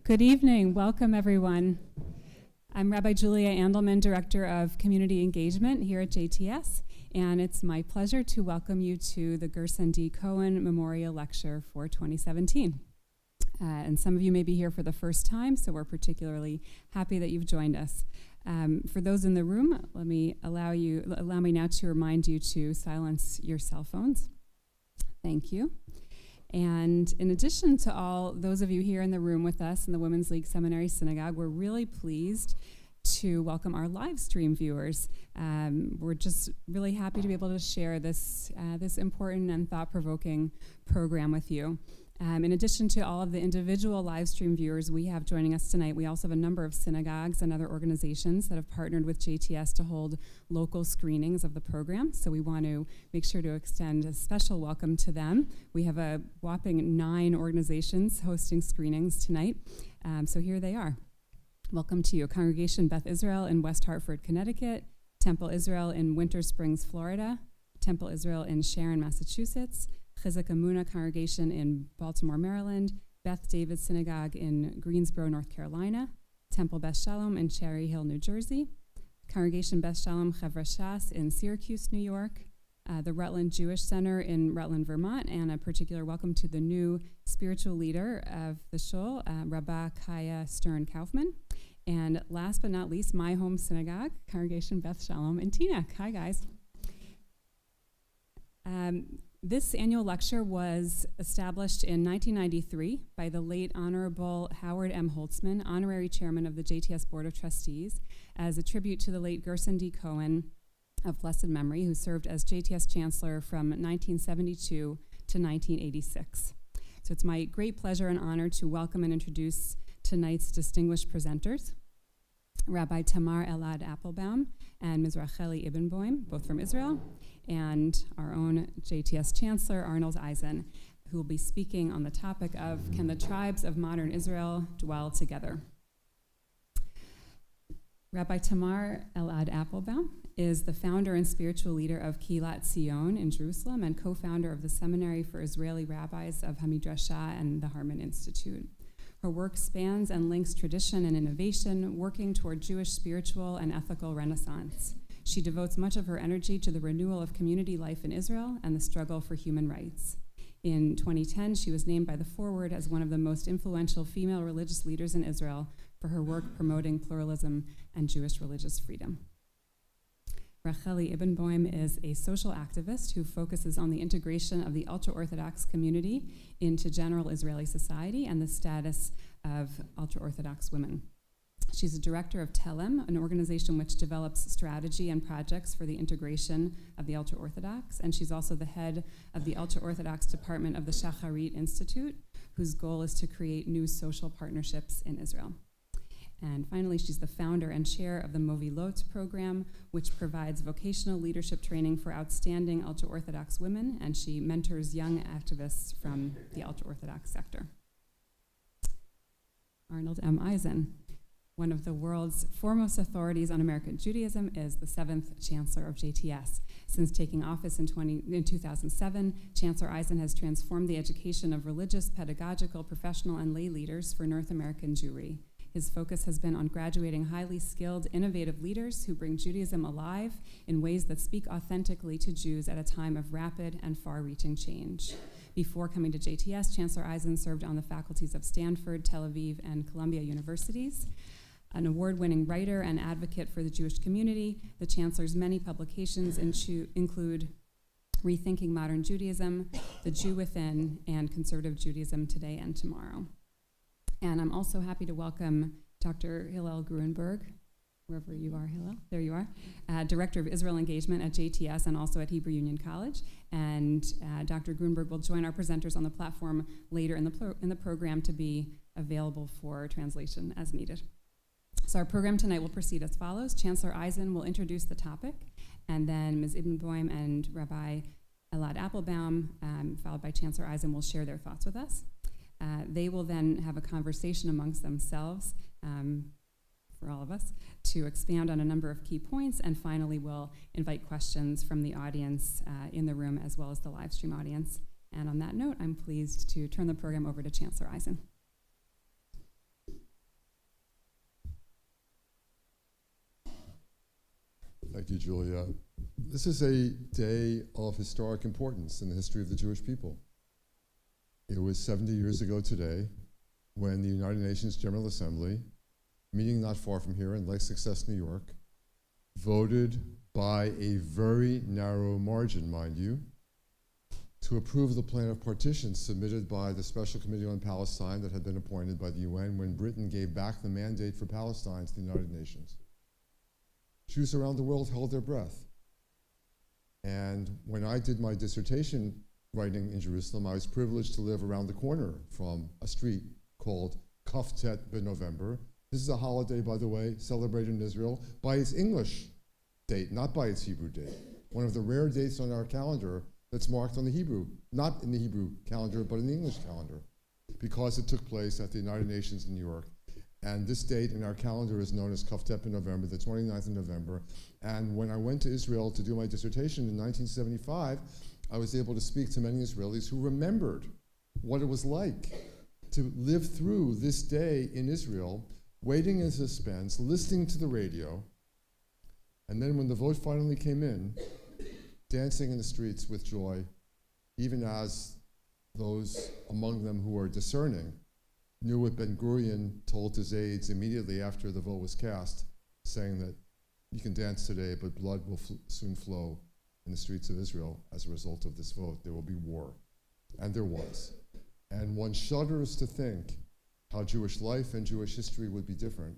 Good evening. Welcome, everyone. I'm Rabbi Julia Andelman, Director of Community Engagement here at JTS, and it's my pleasure to welcome you to the Gerson D. Cohen Memorial Lecture for 2017. And some of you may be here for the first time, so we're particularly happy that you've joined us. For those in the room, allow me now to remind you to silence your cell phones. Thank you. And in addition to all those of you here in the room with us in the Women's League Seminary Synagogue, we're really pleased to welcome our live stream viewers. We're just really happy to be able to share this important and thought-provoking program with you. In addition to all of the individual live stream viewers we have joining us tonight, we also have a number of synagogues and other organizations that have partnered with JTS to hold local screenings of the program. So we want to make sure to extend a special welcome to them. We have a whopping 9 organizations hosting screenings tonight. So here they are. Welcome to you. Congregation Beth Israel in West Hartford, Connecticut, Temple Israel in Winter Springs, Florida, Temple Israel in Sharon, Massachusetts, Chizuk Emunah Congregation in Baltimore, Maryland, Beth David Synagogue in Greensboro, North Carolina, Temple Beth Shalom in Cherry Hill, New Jersey, Congregation Beth Shalom Chevra Shas in Syracuse, New York, the Rutland Jewish Center in Rutland, Vermont, and a particular welcome to the new spiritual leader of the shul, Rabbi Kaya Stern-Kaufman. And last but not least, my home synagogue, Congregation Beth Shalom in Teaneck. Hi, guys. This annual lecture was established in 1993 by the late Honorable Howard M. Holtzman, Honorary Chairman of the JTS Board of Trustees, as a tribute to the late Gerson D. Cohen of blessed memory, who served as JTS Chancellor from 1972 to 1986. So it's my great pleasure and honor to welcome and introduce tonight's distinguished presenters, Rabbi Tamar Elad Applebaum and Ms. Racheli Ibbenboim, both from Israel, and our own JTS Chancellor, Arnold Eisen, who will be speaking on the topic of Can the Tribes of Modern Israel Dwell Together? Rabbi Tamar Elad Applebaum is the founder and spiritual leader of Kilat Zion in Jerusalem and co-founder of the Seminary for Israeli Rabbis of Hamidrasha and the Harman Institute. Her work spans and links tradition and innovation, working toward Jewish spiritual and ethical renaissance. She devotes much of her energy to the renewal of community life in Israel and the struggle for human rights. In 2010, she was named by the Forward as one of the most influential female religious leaders in Israel for her work promoting pluralism and Jewish religious freedom. Racheli Ibbenboim is a social activist who focuses on the integration of the ultra-Orthodox community into general Israeli society and the status of ultra-Orthodox women. She's a director of Telem, an organization which develops strategy and projects for the integration of the ultra-Orthodox, and she's also the head of the ultra-Orthodox department of the Shacharit Institute, whose goal is to create new social partnerships in Israel. And finally, she's the founder and chair of the Movilot program, which provides vocational leadership training for outstanding ultra-Orthodox women, and she mentors young activists from the ultra-Orthodox sector. Arnold M. Eisen, one of the world's foremost authorities on American Judaism, is the 7th Chancellor of JTS. Since taking office in 2007, Chancellor Eisen has transformed the education of religious, pedagogical, professional, and lay leaders for North American Jewry. His focus has been on graduating highly skilled, innovative leaders who bring Judaism alive in ways that speak authentically to Jews at a time of rapid and far-reaching change. Before coming to JTS, Chancellor Eisen served on the faculties of Stanford, Tel Aviv, and Columbia universities. An award-winning writer and advocate for the Jewish community, the Chancellor's many publications include Rethinking Modern Judaism, The Jew Within, and Conservative Judaism Today and Tomorrow. And I'm also happy to welcome Dr. Hillel Gruenberg, wherever you are, Hillel, there you are, Director of Israel Engagement at JTS and also at Hebrew Union College. And Dr. Gruenberg will join our presenters on the platform later in the program to be available for translation as needed. So our program tonight will proceed as follows. Chancellor Eisen will introduce the topic, and then Ms. Ibbenboim and Rabbi Elad Applebaum, followed by Chancellor Eisen, will share their thoughts with us. They will then have a conversation amongst themselves, for all of us, to expand on a number of key points, and finally we'll invite questions from the audience in the room as well as the live stream audience. And on that note, I'm pleased to turn the program over to Chancellor Eisen. Thank you, Julia. This is a day of historic importance in the history of the Jewish people. It was 70 years ago today when the United Nations General Assembly, meeting not far from here in Lake Success, New York, voted by a very narrow margin, mind you, to approve the plan of partitions submitted by the Special Committee on Palestine that had been appointed by the UN when Britain gave back the mandate for Palestine to the United Nations. Jews around the world held their breath. And when I did my dissertation writing in Jerusalem, I was privileged to live around the corner from a street called Kaftet B'November. This is a holiday, by the way, celebrated in Israel by its English date, not by its Hebrew date. One of the rare dates on our calendar that's marked on the Hebrew, not in the Hebrew calendar, but in the English calendar, because it took place at the United Nations in New York. And this date in our calendar is known as Kaftet B'November, the 29th of November. And when I went to Israel to do my dissertation in 1975, I was able to speak to many Israelis who remembered what it was like to live through this day in Israel, waiting in suspense, listening to the radio, and then when the vote finally came in, dancing in the streets with joy, even as those among them who were discerning knew what Ben-Gurion told his aides immediately after the vote was cast, saying that you can dance today, but blood will soon flow in the streets of Israel as a result of this vote. There will be war. And there was. And one shudders to think how Jewish life and Jewish history would be different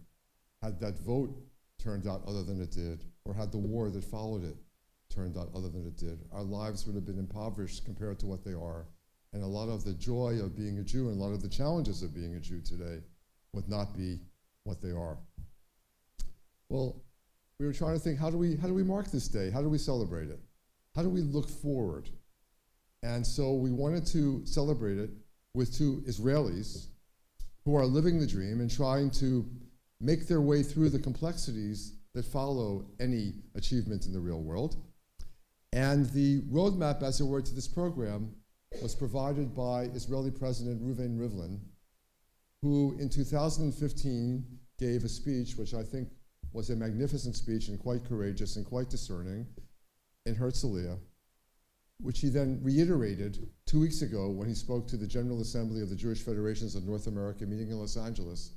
had that vote turned out other than it did, or had the war that followed it turned out other than it did. Our lives would have been impoverished compared to what they are. And a lot of the joy of being a Jew and a lot of the challenges of being a Jew today would not be what they are. Well, we were trying to think, how do we mark this day? How do we celebrate it? How do we look forward? And so we wanted to celebrate it with two Israelis who are living the dream and trying to make their way through the complexities that follow any achievement in the real world. And the roadmap, as it were, to this program was provided by Israeli President Reuven Rivlin, who in 2015 gave a speech, which I think was a magnificent speech and quite courageous and quite discerning, in Herzliya, which he then reiterated 2 weeks ago when he spoke to the General Assembly of the Jewish Federations of North America meeting in Los Angeles,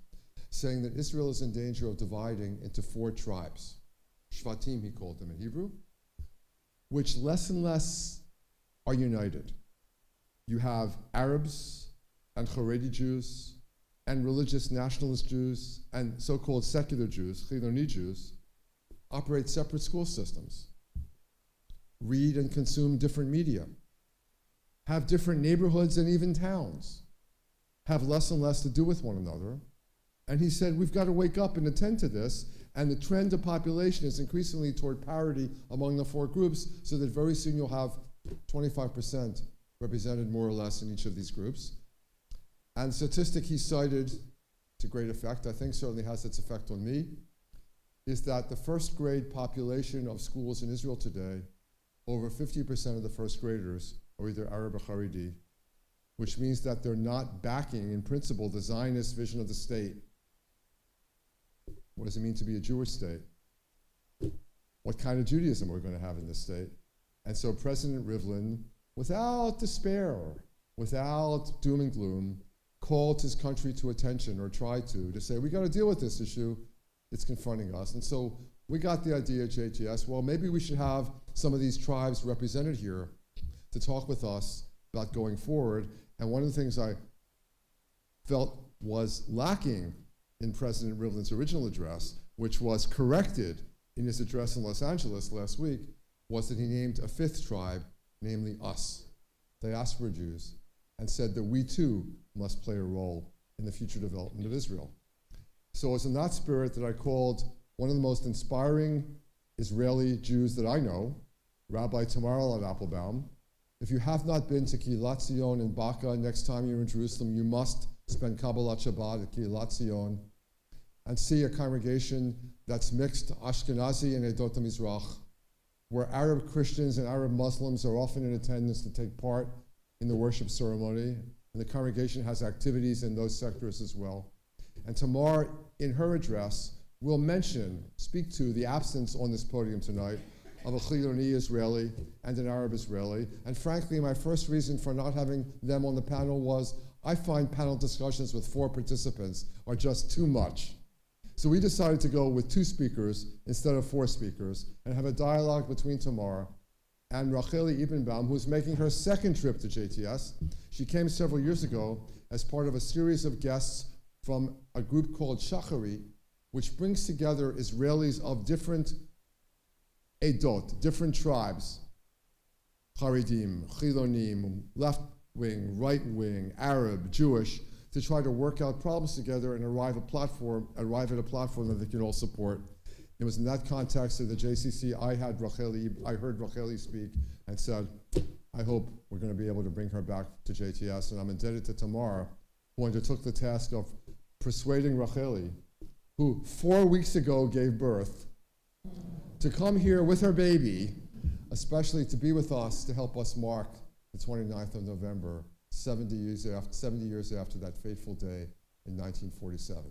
saying that Israel is in danger of dividing into 4 tribes. Shvatim, he called them in Hebrew, which less and less are united. You have Arabs and Haredi Jews and religious nationalist Jews and so-called secular Jews, Chiloni Jews, operate separate school systems, read and consume different media, have different neighborhoods and even towns, have less and less to do with one another. And he said, we've got to wake up and attend to this, and the trend of population is increasingly toward parity among the 4 groups, so that very soon you'll have 25% represented more or less in each of these groups. And statistic he cited to great effect, I think certainly has its effect on me, is that the first grade population of schools in Israel today, over 50% of the first graders are either Arab or Haredi, which means that they're not backing, in principle, the Zionist vision of the state. What does it mean to be a Jewish state? What kind of Judaism are we going to have in this state? And so President Rivlin, without despair, without doom and gloom, called his country to attention, or tried to say, we got to deal with this issue. It's confronting us. And so we got the idea at JTS, well, maybe we should have some of these tribes represented here to talk with us about going forward. And one of the things I felt was lacking in President Rivlin's original address, which was corrected in his address in Los Angeles last week, was that he named a 5th tribe, namely us, Diaspora Jews, and said that we too must play a role in the future development of Israel. So it's in that spirit that I called one of the most inspiring Israeli Jews that I know, Rabbi Tamar Applebaum. If you have not been to Kilat Zion in Baca, next time you're in Jerusalem, you must spend Kabbalat Shabbat at Kilat Zion and see a congregation that's mixed Ashkenazi and Edot HaMizrach, where Arab Christians and Arab Muslims are often in attendance to take part in the worship ceremony, and the congregation has activities in those sectors as well. And Tamar, in her address, will speak to the absence on this podium tonight of a Chiloni Israeli and an Arab Israeli. And frankly, my first reason for not having them on the panel was I find panel discussions with 4 participants are just too much. So we decided to go with 2 speakers instead of 4 speakers and have a dialogue between Tamar and Racheli Ebenbaum, who's making her 2nd trip to JTS. She came several years ago as part of a series of guests from a group called Shachari, which brings together Israelis of different edot, different tribes, Haredim, Chilonim, left wing, right wing, Arab, Jewish, to try to work out problems together and arrive at a platform that they can all support. It was in that context of the JCC I heard Racheli speak and said, I hope we're going to be able to bring her back to JTS, and I'm indebted to Tamar, who undertook the task of persuading Racheli, who 4 weeks ago gave birth, to come here with her baby, especially to be with us to help us mark the 29th of November, 70 years after that fateful day in 1947.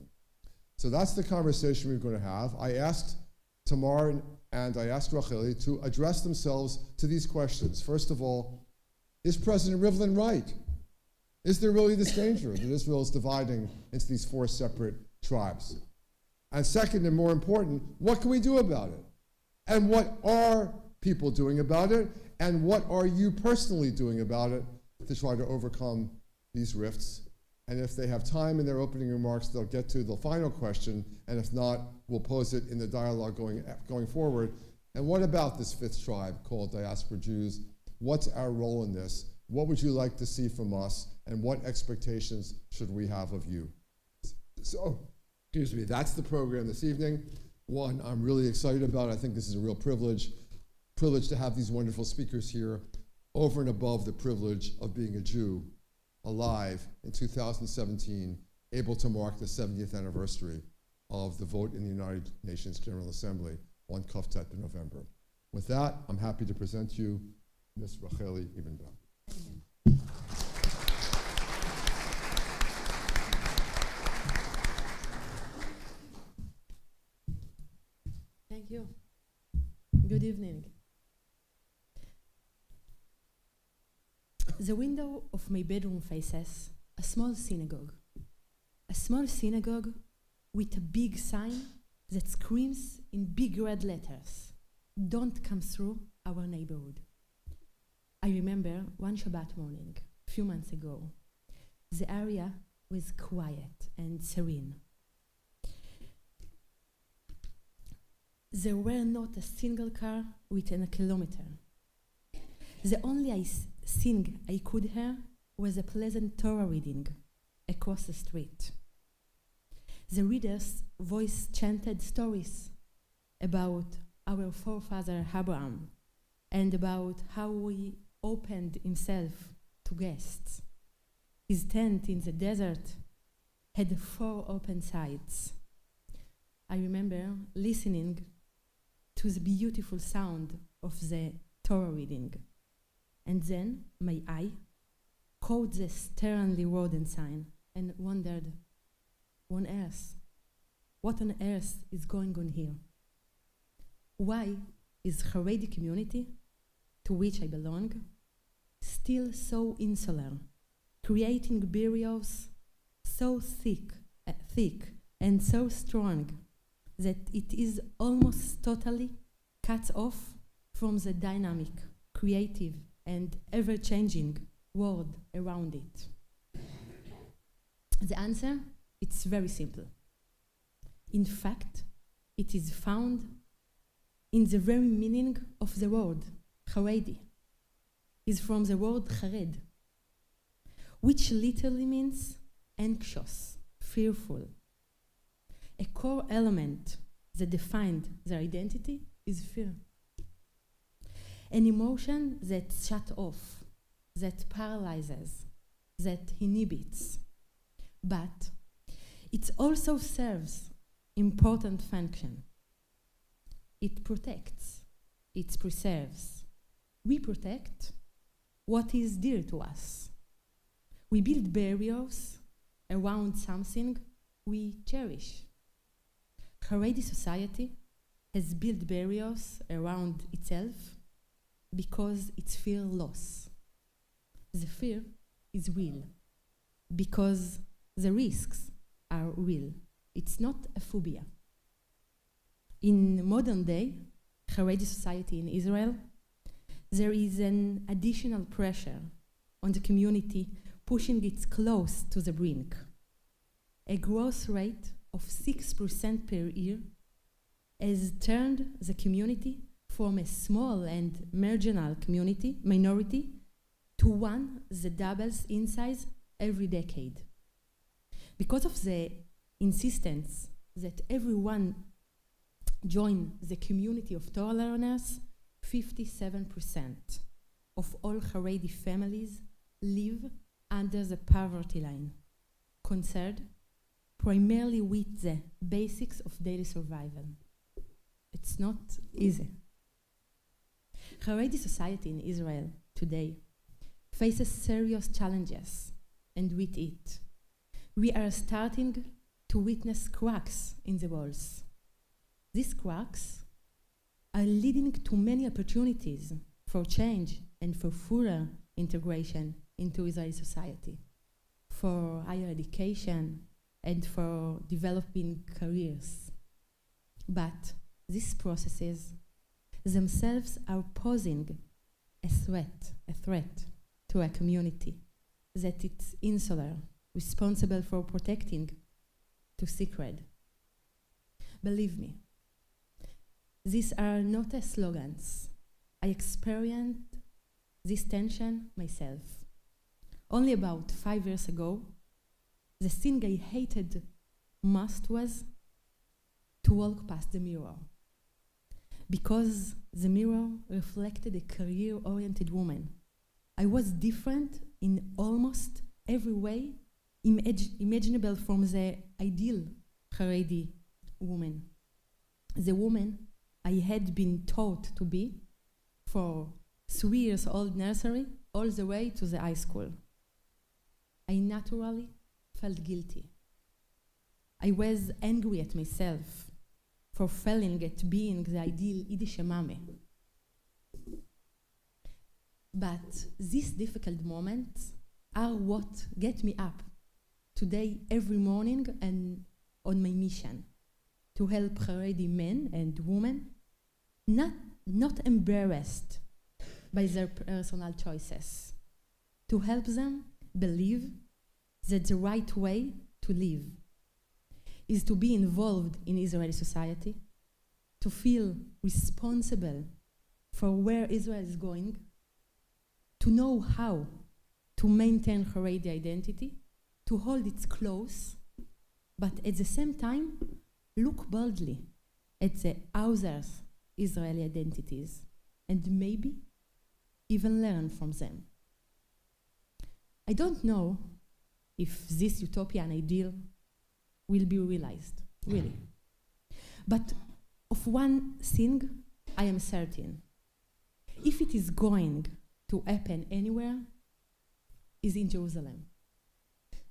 So that's the conversation we're going to have. I asked Tamar and I asked Racheli to address themselves to these questions. First of all, is President Rivlin right? Is there really this danger that Israel is dividing into these 4 separate tribes? And second, and more important, what can we do about it? And what are people doing about it? And what are you personally doing about it to try to overcome these rifts? And if they have time in their opening remarks, they'll get to the final question, and if not, we'll pose it in the dialogue going forward. And what about this 5th tribe called Diaspora Jews? What's our role in this? What would you like to see from us? And what expectations should we have of you? So, excuse me, that's the program this evening. One I'm really excited about. I think this is a real privilege to have these wonderful speakers here, over and above the privilege of being a Jew alive in 2017, able to mark the 70th anniversary of the vote in the United Nations General Assembly on Kaftet in November. With that, I'm happy to present to you Ms. Racheli Ebenbaum. Thank you. Good evening. The window of my bedroom faces a small synagogue. A small synagogue with a big sign that screams in big red letters, "Don't come through our neighborhood." I remember one Shabbat morning, a few months ago. The area was quiet and serene. There were not a single car within a kilometer. The only thing I could hear was a pleasant Torah reading across the street. The reader's voice chanted stories about our forefather Abraham and about how he opened himself to guests. His tent in the desert had 4 open sides. I remember listening to the beautiful sound of the Torah reading. And then my eye caught the sternly rodent sign and wondered, what on earth is going on here? Why is the Haredi community, to which I belong, still so insular, creating barriers so thick and so strong that it is almost totally cut off from the dynamic, creative, and ever-changing world around it? The answer, it's very simple. In fact, it is found in the very meaning of the word, Haredi. Is from the word Hared, which literally means anxious, fearful. A core element that defined their identity is fear. An emotion that shuts off, that paralyzes, that inhibits. But it also serves important function. It protects, it preserves. We protect what is dear to us. We build barriers around something we cherish. Haredi society has built barriers around itself because it fears loss. The fear is real because the risks are real. It's not a phobia. In modern day Haredi society in Israel, there is an additional pressure on the community, pushing it close to the brink. A growth rate of 6% per year has turned the community from a small and marginal minority to one that doubles in size every decade. Because of the insistence that everyone join the community of Torah learners, 57% of all Haredi families live under the poverty line, concerned primarily with the basics of daily survival. It's not easy. Haredi society in Israel today faces serious challenges, and with it, we are starting to witness cracks in the walls. These cracks are leading to many opportunities for change and for fuller integration into Israeli society, for higher education and for developing careers. But these processes themselves are posing a threat to a community that it's insular, responsible for protecting to sacred. Believe me, these are not slogans. I experienced this tension myself. Only about 5 years ago, the thing I hated most was to walk past the mirror, because the mirror reflected a career-oriented woman. I was different in almost every way imaginable from the ideal Haredi woman. The woman I had been taught to be for 3 years old nursery all the way to the high school. I naturally felt guilty. I was angry at myself for failing at being the ideal Yiddish mame. But these difficult moments are what get me up today every morning and on my mission to help Haredi men and women not embarrassed by their personal choices, to help them believe that the right way to live is to be involved in Israeli society, to feel responsible for where Israel is going, to know how to maintain Haredi identity, to hold it close, but at the same time, look boldly at the others' Israeli identities and maybe even learn from them. I don't know if this utopian ideal will be realized, really. But of one thing I am certain. If it is going to happen anywhere, is in Jerusalem.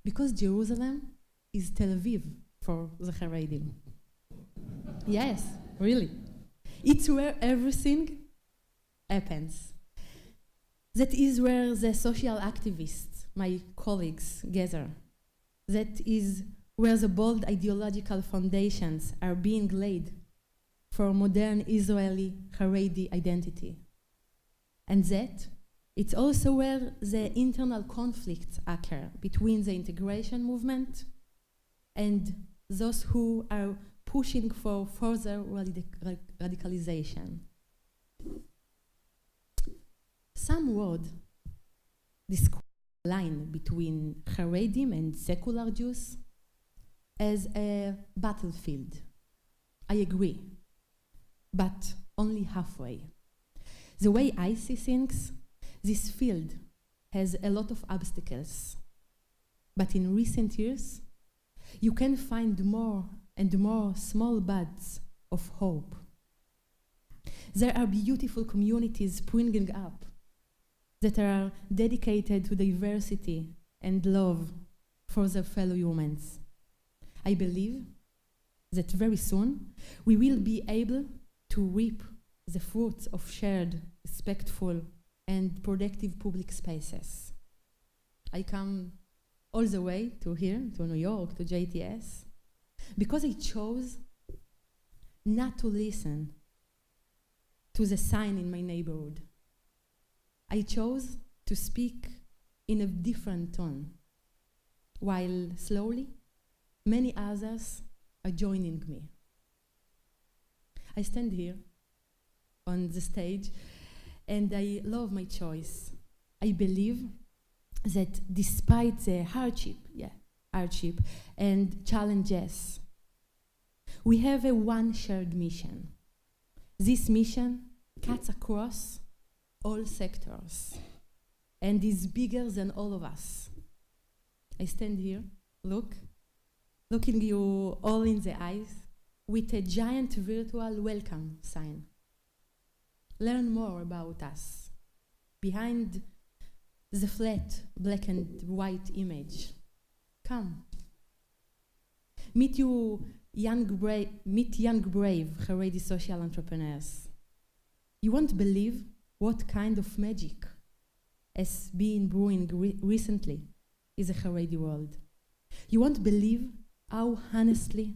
Because Jerusalem is Tel Aviv for the Haredim. Yes, really. It's where everything happens. That is where the social activists, my colleagues, gather. That is where the bold ideological foundations are being laid for modern Israeli Haredi identity. And that it's also where the internal conflicts occur between the integration movement and those who are pushing for further radicalization. Some would describe the line between Haredim and secular Jews as a battlefield. I agree, but only halfway. The way I see things, this field has a lot of obstacles, but in recent years, you can find more and more small buds of hope. There are beautiful communities springing up that are dedicated to diversity and love for their fellow humans. I believe that very soon we will be able to reap the fruits of shared, respectful, and productive public spaces. I come all the way to here, to New York, to JTS, because I chose not to listen to the sign in my neighborhood. I chose to speak in a different tone, while slowly, many others are joining me. I stand here on the stage, and I love my choice. I believe that despite the hardship and challenges, we have a one shared mission. This mission cuts across all sectors and is bigger than all of us. I stand here, looking you all in the eyes with a giant virtual welcome sign. Learn more about us behind the flat black and white image. Come. Meet young, brave Haredi social entrepreneurs. You won't believe what kind of magic has been brewing recently in the Haredi world. You won't believe how honestly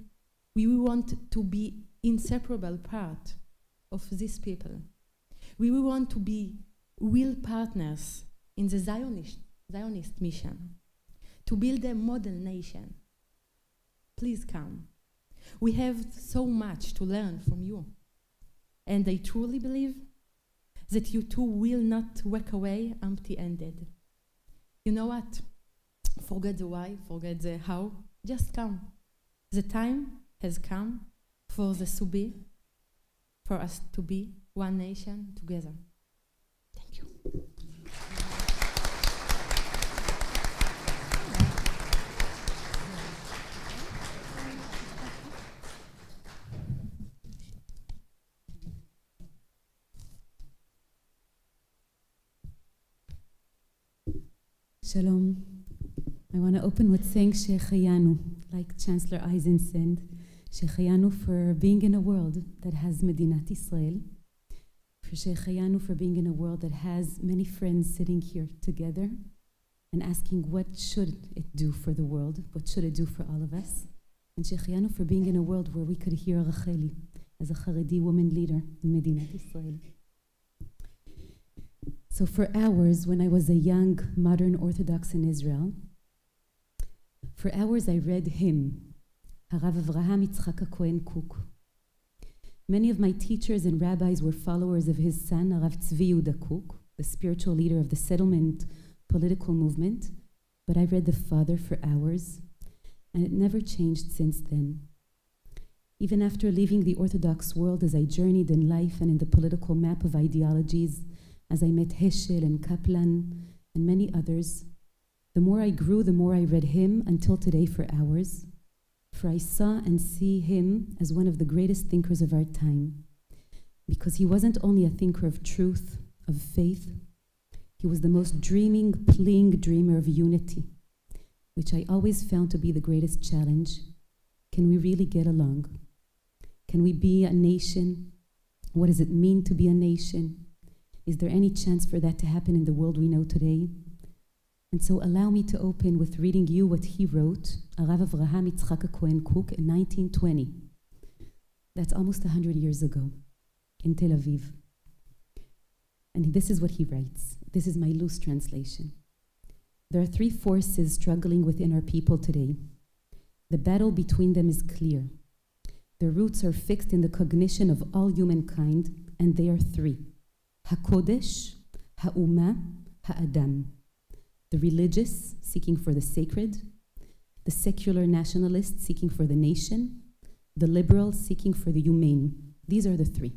we want to be inseparable part of these people. We want to be real partners in the Zionist mission, to build a model nation. Please come. We have so much to learn from you. And I truly believe that you too will not walk away empty-handed. You know what? Forget the why, forget the how, just come. The time has come for us to be one nation together. Thank you. Shalom. I want to open with saying Shehecheyanu, like Chancellor Eisen said, Shehecheyanu for being in a world that has Medinat Israel, for Shehecheyanu for being in a world that has many friends sitting here together and asking what should it do for the world, what should it do for all of us, and Shehecheyanu for being in a world where we could hear Racheli as a Haredi woman leader in Medinat Israel. So for hours, when I was a young modern Orthodox in Israel, for hours I read him, Harav Avraham Yitzchak Cohen Kook. Many of my teachers and rabbis were followers of his son, Harav Tzvi Yehuda Kook, the spiritual leader of the settlement political movement, but I read the father for hours, and it never changed since then. Even after leaving the Orthodox world as I journeyed in life and in the political map of ideologies, as I met Heschel and Kaplan and many others, the more I grew, the more I read him until today for hours, for I saw and see him as one of the greatest thinkers of our time, because he wasn't only a thinker of truth, of faith, he was the most dreaming, pleading dreamer of unity, which I always found to be the greatest challenge. Can we really get along? Can we be a nation? What does it mean to be a nation? Is there any chance for that to happen in the world we know today? And so allow me to open with reading you what he wrote, Harav Avraham Yitzchak Cohen Kook, in 1920. That's almost 100 years ago, in Tel Aviv. And this is what he writes. This is my loose translation. There are three forces struggling within our people today. The battle between them is clear. Their roots are fixed in the cognition of all humankind, and they are three. HaKodesh, HaUma, HaAdam. The religious, seeking for the sacred, the secular nationalist, seeking for the nation, the liberal, seeking for the humane. These are the three.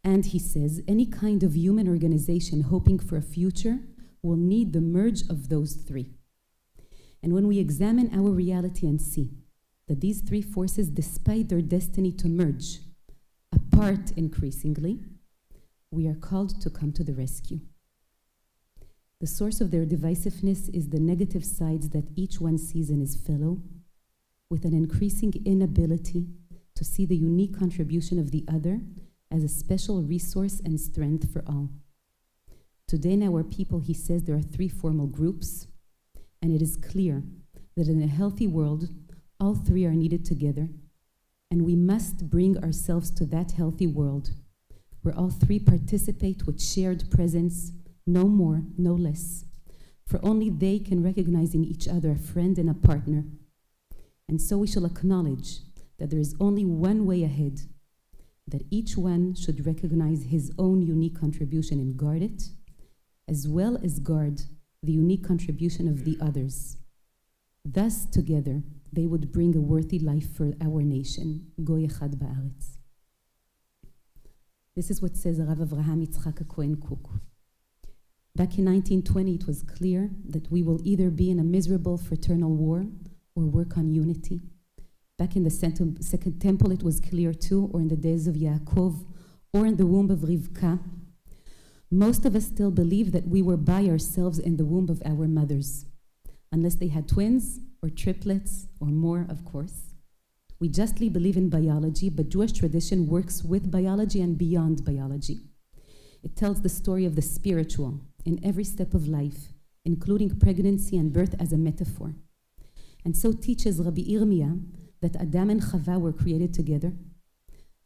And he says, any kind of human organization hoping for a future will need the merge of those three. And when we examine our reality and see that these three forces, despite their destiny to merge, apart increasingly, we are called to come to the rescue. The source of their divisiveness is the negative sides that each one sees in his fellow, with an increasing inability to see the unique contribution of the other as a special resource and strength for all. Today in our people, he says there are 3 formal groups, and it is clear that in a healthy world, all 3 are needed together, and we must bring ourselves to that healthy world where all 3 participate with shared presence, no more, no less, for only they can recognize in each other a friend and a partner. And so we shall acknowledge that there is only one way ahead, that each one should recognize his own unique contribution and guard it, as well as guard the unique contribution of the others. Thus, together, they would bring a worthy life for our nation, Goy Echad Ba'aretz. This is what says Rav Avraham Yitzchak Cohen Cook. Back in 1920, it was clear that we will either be in a miserable fraternal war or work on unity. Back in the Second Temple, it was clear too, or in the days of Yaakov, or in the womb of Rivka. Most of us still believe that we were by ourselves in the womb of our mothers, unless they had twins or triplets or more, of course. We justly believe in biology, but Jewish tradition works with biology and beyond biology. It tells the story of the spiritual in every step of life, including pregnancy and birth as a metaphor. And so teaches Rabbi Yirmiyah that Adam and Chava were created together,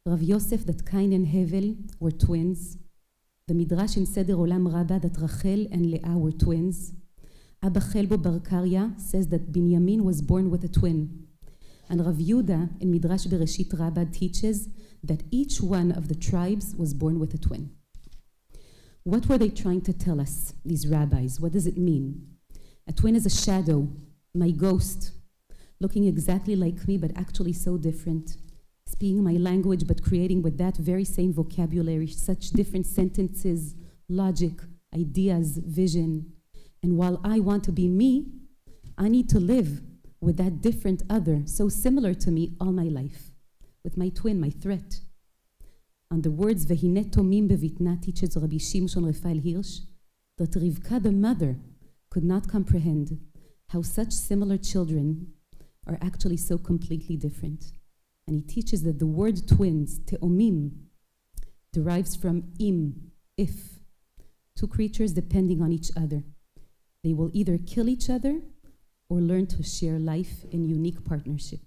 Rav Yosef that Cain and Hevel were twins, the Midrash in Seder Olam Rabbah that Rachel and Leah were twins, Abba Chelbo Bar Karya says that Binyamin was born with a twin, and Rav Yehuda in Midrash Bereshit Rabbah teaches that each one of the tribes was born with a twin. What were they trying to tell us, these rabbis? What does it mean? A twin is a shadow, my ghost, looking exactly like me but actually so different, speaking my language but creating with that very same vocabulary such different sentences, logic, ideas, vision. And while I want to be me, I need to live with that different other, so similar to me all my life, with my twin, my threat. On the words Vehine Tomim Bevitna teaches Rabbi Shimshon Raphael Hirsch that Rivka the mother could not comprehend how such similar children are actually so completely different. And he teaches that the word twins, Teomim, derives from im, if, 2 creatures depending on each other. They will either kill each other or learn to share life in unique partnership.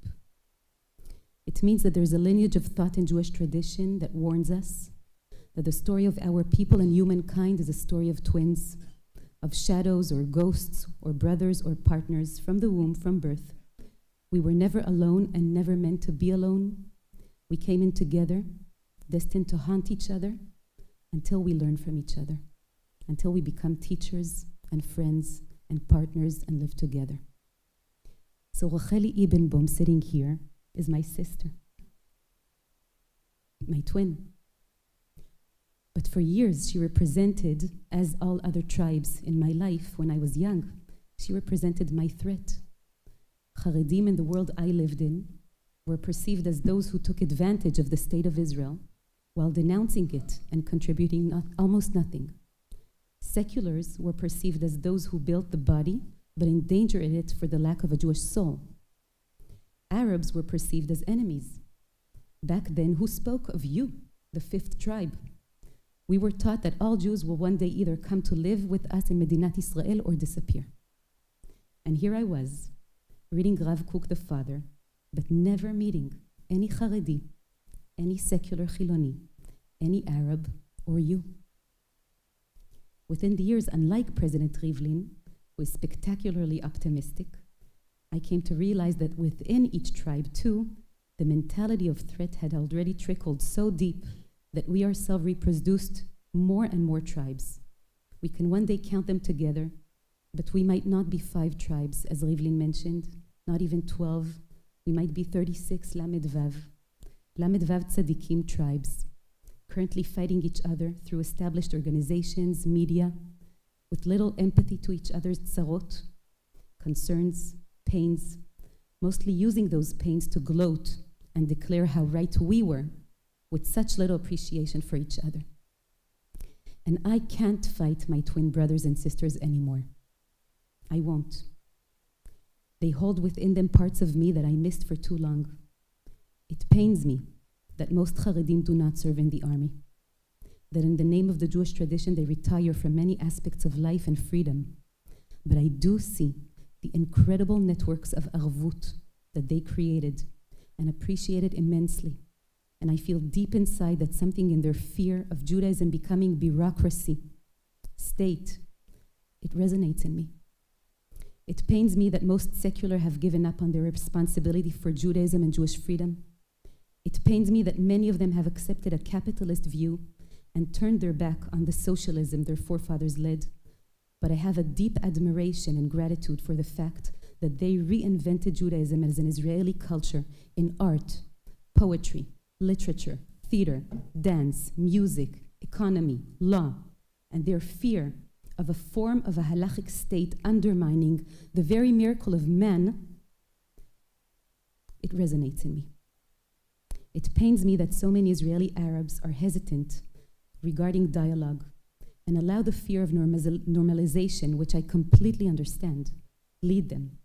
It means that there's a lineage of thought in Jewish tradition that warns us that the story of our people and humankind is a story of twins, of shadows or ghosts or brothers or partners from the womb, from birth. We were never alone and never meant to be alone. We came in together, destined to haunt each other until we learn from each other, until we become teachers and friends and partners and live together. So Racheli Ibenbohm, sitting here, is my sister, my twin. But for years, she represented, as all other tribes in my life when I was young, she represented my threat. Haredim in the world I lived in were perceived as those who took advantage of the state of Israel while denouncing it and contributing almost nothing. Seculars were perceived as those who built the body but endangered it for the lack of a Jewish soul. Arabs were perceived as enemies. Back then, who spoke of you, the 5th tribe? We were taught that all Jews will one day either come to live with us in Medinat Israel or disappear. And here I was, reading Rav Kook the father, but never meeting any Haredi, any secular Chiloni, any Arab, or you. Within the years, unlike President Rivlin, who is spectacularly optimistic, I came to realize that within each tribe, too, the mentality of threat had already trickled so deep that we ourselves reproduced more and more tribes. We can one day count them together, but we might not be 5 tribes, as Rivlin mentioned, not even 12. We might be 36 Lamed Vav Tzadikim tribes, currently fighting each other through established organizations, media, with little empathy to each other's tzarot, concerns, pains, mostly using those pains to gloat and declare how right we were, with such little appreciation for each other. And I can't fight my twin brothers and sisters anymore. I won't. They hold within them parts of me that I missed for too long. It pains me that most Haredim do not serve in the army, that in the name of the Jewish tradition they retire from many aspects of life and freedom. But I do see the incredible networks of arvut that they created and appreciate it immensely. And I feel deep inside that something in their fear of Judaism becoming bureaucracy, state, it resonates in me. It pains me that most secular have given up on their responsibility for Judaism and Jewish freedom. It pains me that many of them have accepted a capitalist view and turned their back on the socialism their forefathers led. But I have a deep admiration and gratitude for the fact that they reinvented Judaism as an Israeli culture in art, poetry, literature, theater, dance, music, economy, law, and their fear of a form of a halachic state undermining the very miracle of man, it resonates in me. It pains me that so many Israeli Arabs are hesitant regarding dialogue and allow the fear of normalization, which I completely understand, lead them.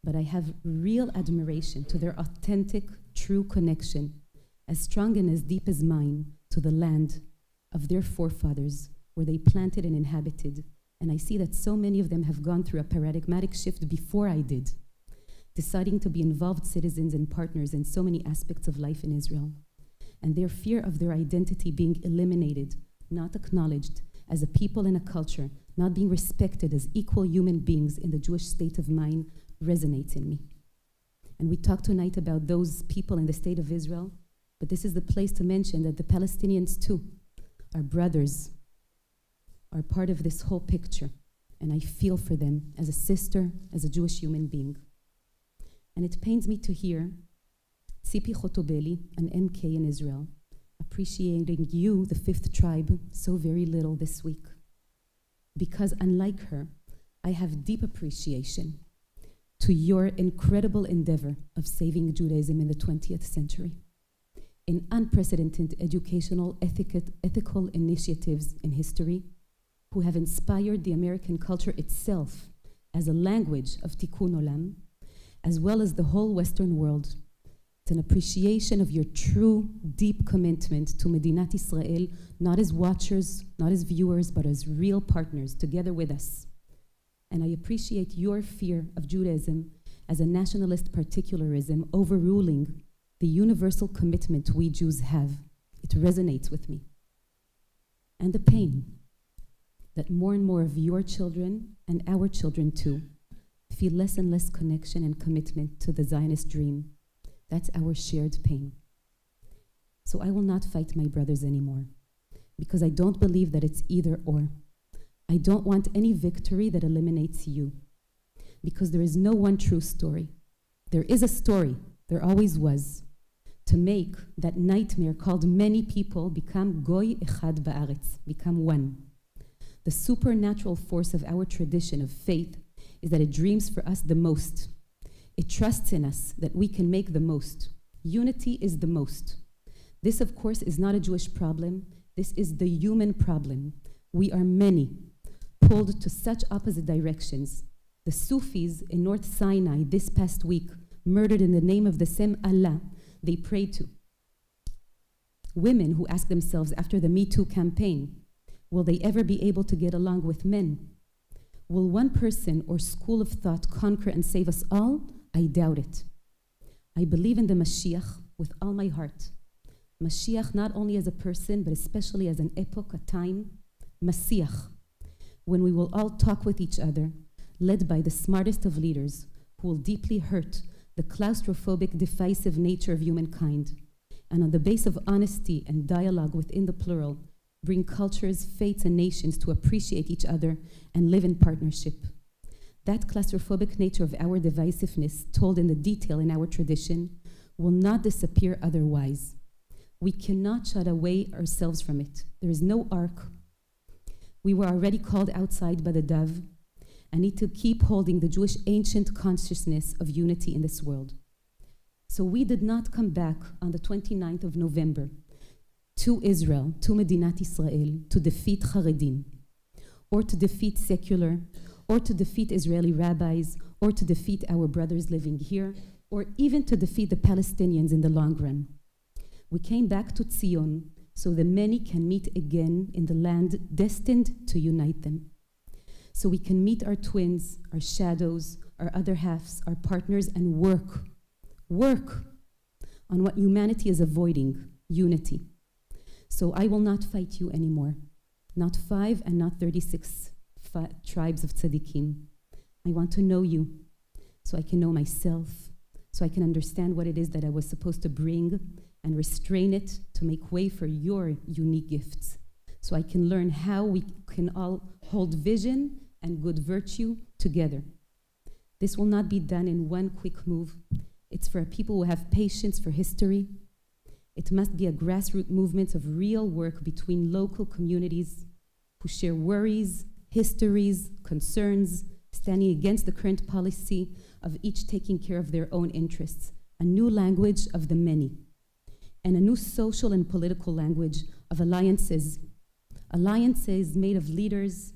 But I have real admiration to their authentic, true connection, as strong and as deep as mine, to the land of their forefathers, where they planted and inhabited. And I see that so many of them have gone through a paradigmatic shift before I did, deciding to be involved citizens and partners in so many aspects of life in Israel. And their fear of their identity being eliminated, not acknowledged as a people and a culture, not being respected as equal human beings in the Jewish state of mind, resonates in me. And we talked tonight about those people in the state of Israel, but this is the place to mention that the Palestinians too, our brothers, are part of this whole picture. And I feel for them as a sister, as a Jewish human being. And it pains me to hear Tzipi Chotobeli, an MK in Israel, appreciating you, the fifth tribe, so very little this week. Because unlike her, I have deep appreciation to your incredible endeavor of saving Judaism in the 20th century, in unprecedented educational ethical initiatives in history, who have inspired the American culture itself as a language of tikkun olam, as well as the whole Western world. It's an appreciation of your true, deep commitment to Medinat Israel, not as watchers, not as viewers, but as real partners together with us. And I appreciate your fear of Judaism as a nationalist particularism overruling the universal commitment we Jews have. It resonates with me. And the pain that more and more of your children, and our children too, feel less and less connection and commitment to the Zionist dream. That's our shared pain. So I will not fight my brothers anymore, because I don't believe that it's either or. I don't want any victory that eliminates you, because there is no one true story. There is a story, there always was, to make that nightmare called many people become goy echad ba'aretz, become one. The supernatural force of our tradition of faith is that it dreams for us the most. It trusts in us that we can make the most. Unity is the most. This, of course, is not a Jewish problem. This is the human problem. We are many, pulled to such opposite directions. The Sufis in North Sinai this past week murdered in the name of the same Allah they prayed to. Women who ask themselves after the Me Too campaign, will they ever be able to get along with men? Will one person or school of thought conquer and save us all? I doubt it. I believe in the Mashiach with all my heart. Mashiach not only as a person, but especially as an epoch, a time, Masiach, when we will all talk with each other, led by the smartest of leaders, who will deeply hurt the claustrophobic, divisive nature of humankind, and on the base of honesty and dialogue within the plural, bring cultures, faiths, and nations to appreciate each other and live in partnership. That claustrophobic nature of our divisiveness, told in the detail in our tradition, will not disappear otherwise. We cannot shut away ourselves from it. There is no ark. We were already called outside by the dove and need to keep holding the Jewish ancient consciousness of unity in this world. So we did not come back on the 29th of November to Israel, to Medinat Israel, to defeat Haredim, or to defeat secular, or to defeat Israeli rabbis, or to defeat our brothers living here, or even to defeat the Palestinians in the long run. We came back to Zion so the many can meet again in the land destined to unite them. So we can meet our twins, our shadows, our other halves, our partners, and work on what humanity is avoiding, unity. So I will not fight you anymore, not 5 and not 36 tribes of tzaddikim. I want to know you so I can know myself, so I can understand what it is that I was supposed to bring and restrain it to make way for your unique gifts, so I can learn how we can all hold vision and good virtue together. This will not be done in one quick move. It's for people who have patience for history. It must be a grassroots movement of real work between local communities who share worries, histories, concerns, standing against the current policy of each taking care of their own interests, a new language of the many, and a new social and political language of alliances made of leaders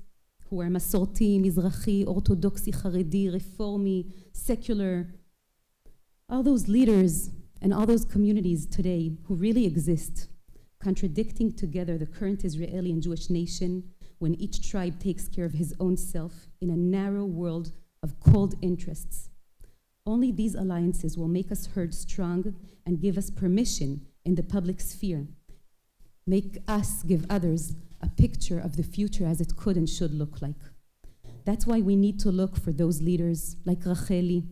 who are Masorti, Mizrahi, Orthodoxy, Haredi, Reformi, secular, all those leaders and all those communities today who really exist, contradicting together the current Israeli and Jewish nation when each tribe takes care of his own self in a narrow world of cold interests. Only these alliances will make us heard strong and give us permission in the public sphere, make us give others a picture of the future as it could and should look like. That's why we need to look for those leaders like Racheli,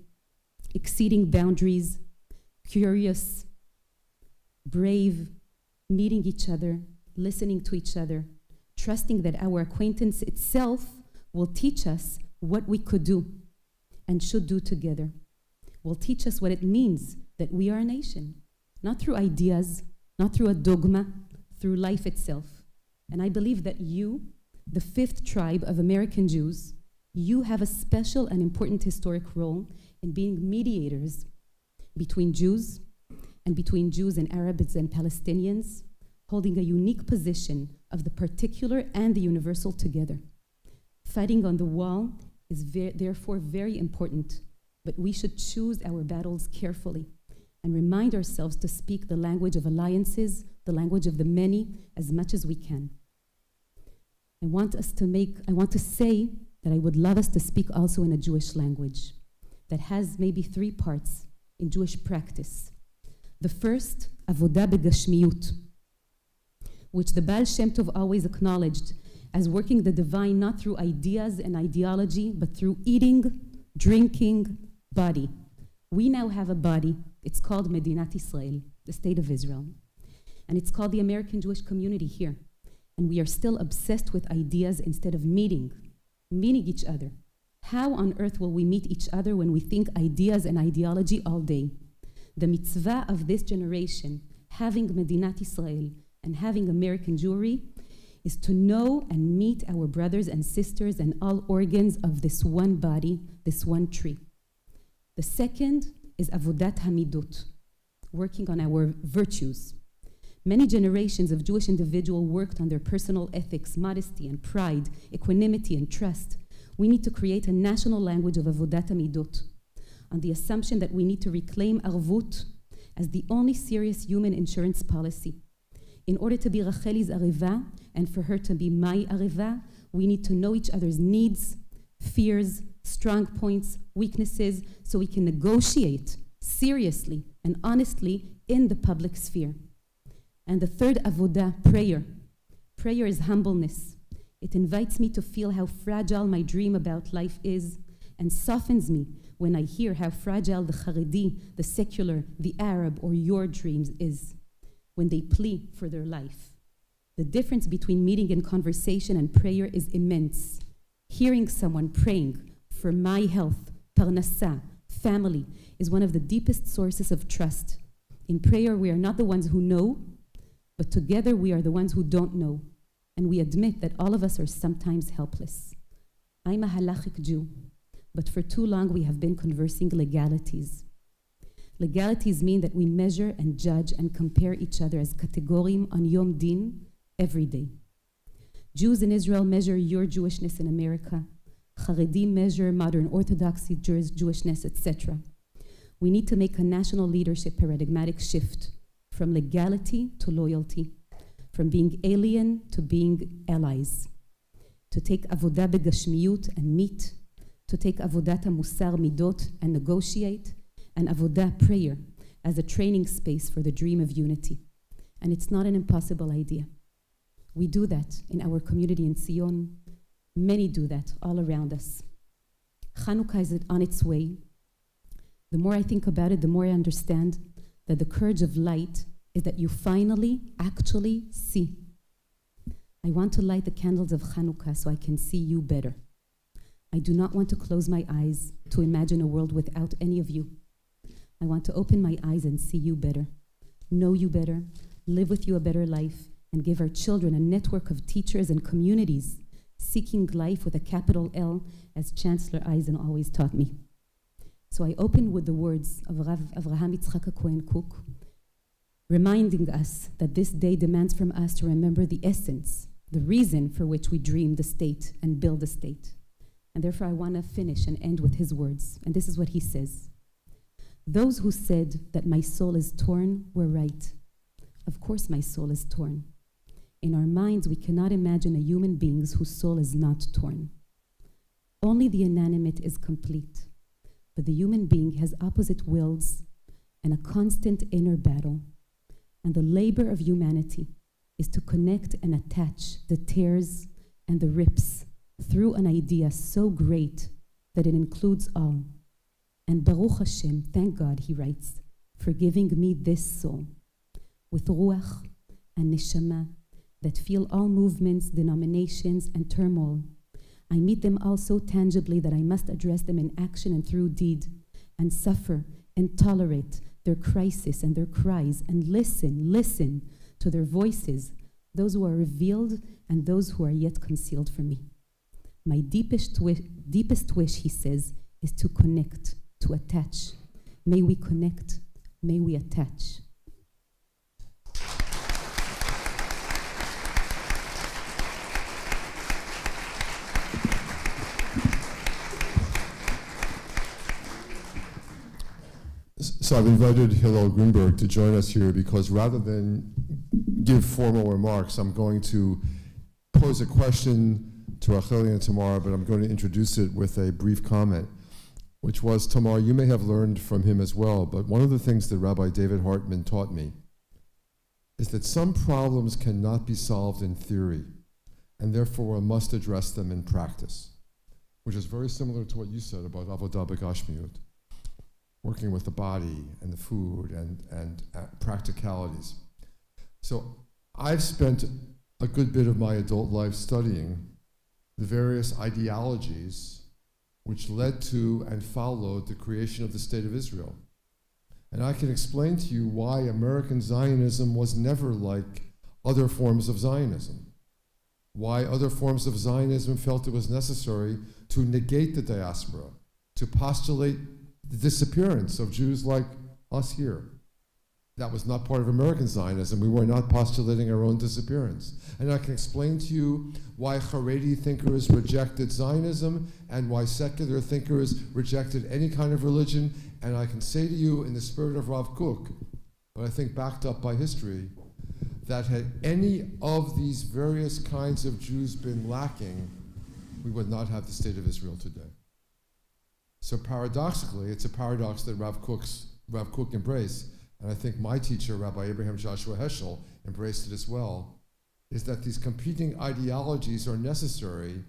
exceeding boundaries, curious, brave, meeting each other, listening to each other, trusting that our acquaintance itself will teach us what we could do and should do together, will teach us what it means that we are a nation, not through ideas, not through a dogma, through life itself. And I believe that you, the 5th tribe of American Jews, you have a special and important historic role in being mediators between Jews and between Jews and Arabs and Palestinians, holding a unique position of the particular and the universal together. Fighting on the wall is therefore very important, but we should choose our battles carefully and remind ourselves to speak the language of alliances, the language of the many, as much as we can. I want to say that I would love us to speak also in a Jewish language that has maybe 3 parts in Jewish practice. The first, avodah begashmiyut, which the Baal Shem Tov always acknowledged as working the divine not through ideas and ideology, but through eating, drinking, body. We now have a body. It's called Medinat Israel, the state of Israel. And it's called the American Jewish community here. And we are still obsessed with ideas instead of meeting each other. How on earth will we meet each other when we think ideas and ideology all day? The mitzvah of this generation, having Medinat Israel and having American Jewry, is to know and meet our brothers and sisters and all organs of this one body, this one tree. The second is avodat hamidot, working on our virtues. Many generations of Jewish individuals worked on their personal ethics, modesty and pride, equanimity and trust. We need to create a national language of avodat hamidot, on the assumption that we need to reclaim arvut as the only serious human insurance policy. In order to be Racheli's areva, and for her to be my areva, we need to know each other's needs, fears, strong points, weaknesses, so we can negotiate seriously and honestly in the public sphere. And the third avodah, prayer. Prayer is humbleness. It invites me to feel how fragile my dream about life is and softens me when I hear how fragile the Haredi, the secular, the Arab, or your dreams is when they plead for their life. The difference between meeting and conversation and prayer is immense. Hearing someone praying for my health, parnassa, family, is one of the deepest sources of trust. In prayer, we are not the ones who know, but together we are the ones who don't know. And we admit that all of us are sometimes helpless. I'm a halachic Jew, but for too long we have been conversing legalities. Legalities mean that we measure and judge and compare each other as kategorim on Yom Din every day. Jews in Israel measure your Jewishness in America. Haredi measure, modern orthodoxy, Jewishness, etc. We need to make a national leadership paradigmatic shift from legality to loyalty, from being alien to being allies, to take avodah begashmiyut and meet, to take avodat musar midot and negotiate, and avodah prayer as a training space for the dream of unity. And it's not an impossible idea. We do that in our community in Zion. Many do that all around us. Chanukah is on its way. The more I think about it, the more I understand that the courage of light is that you finally actually see. I want to light the candles of Chanukah so I can see you better. I do not want to close my eyes to imagine a world without any of you. I want to open my eyes and see you better, know you better, live with you a better life, and give our children a network of teachers and communities seeking life with a capital L, as Chancellor Eisen always taught me. So I open with the words of Rav Avraham Yitzchak Cohen Cook, reminding us that this day demands from us to remember the essence, the reason for which we dream the state and build the state. And therefore I want to finish and end with his words. And this is what he says. Those who said that my soul is torn were right. Of course my soul is torn. In our minds, we cannot imagine a human being whose soul is not torn. Only the inanimate is complete. But the human being has opposite wills and a constant inner battle. And the labor of humanity is to connect and attach the tears and the rips through an idea so great that it includes all. And Baruch Hashem, thank God, he writes, for giving me this soul, with ruach and neshama that feel all movements, denominations, and turmoil. I meet them all so tangibly that I must address them in action and through deed, and suffer and tolerate their crisis and their cries, and listen to their voices, those who are revealed and those who are yet concealed from me. My deepest wish, he says, is to connect, to attach. May we connect, may we attach. So I've invited Hillel Gruenberg to join us here because rather than give formal remarks, I'm going to pose a question to Racheli and Tamar, but I'm going to introduce it with a brief comment, which was, Tamar, you may have learned from him as well, but one of the things that Rabbi David Hartman taught me is that some problems cannot be solved in theory, and therefore one must address them in practice, which is very similar to what you said about avodah begashmiyut, working with the body and the food and practicalities. So I've spent a good bit of my adult life studying the various ideologies which led to and followed the creation of the State of Israel. And I can explain to you why American Zionism was never like other forms of Zionism, why other forms of Zionism felt it was necessary to negate the diaspora, to postulate the disappearance of Jews like us here. That was not part of American Zionism. We were not postulating our own disappearance. And I can explain to you why Haredi thinkers rejected Zionism and why secular thinkers rejected any kind of religion. And I can say to you in the spirit of Rav Kook, but I think backed up by history, that had any of these various kinds of Jews been lacking, we would not have the State of Israel today. So paradoxically, it's a paradox that Rav Kook embraced, and I think my teacher, Rabbi Abraham Joshua Heschel, embraced it as well, is that these competing ideologies are necessary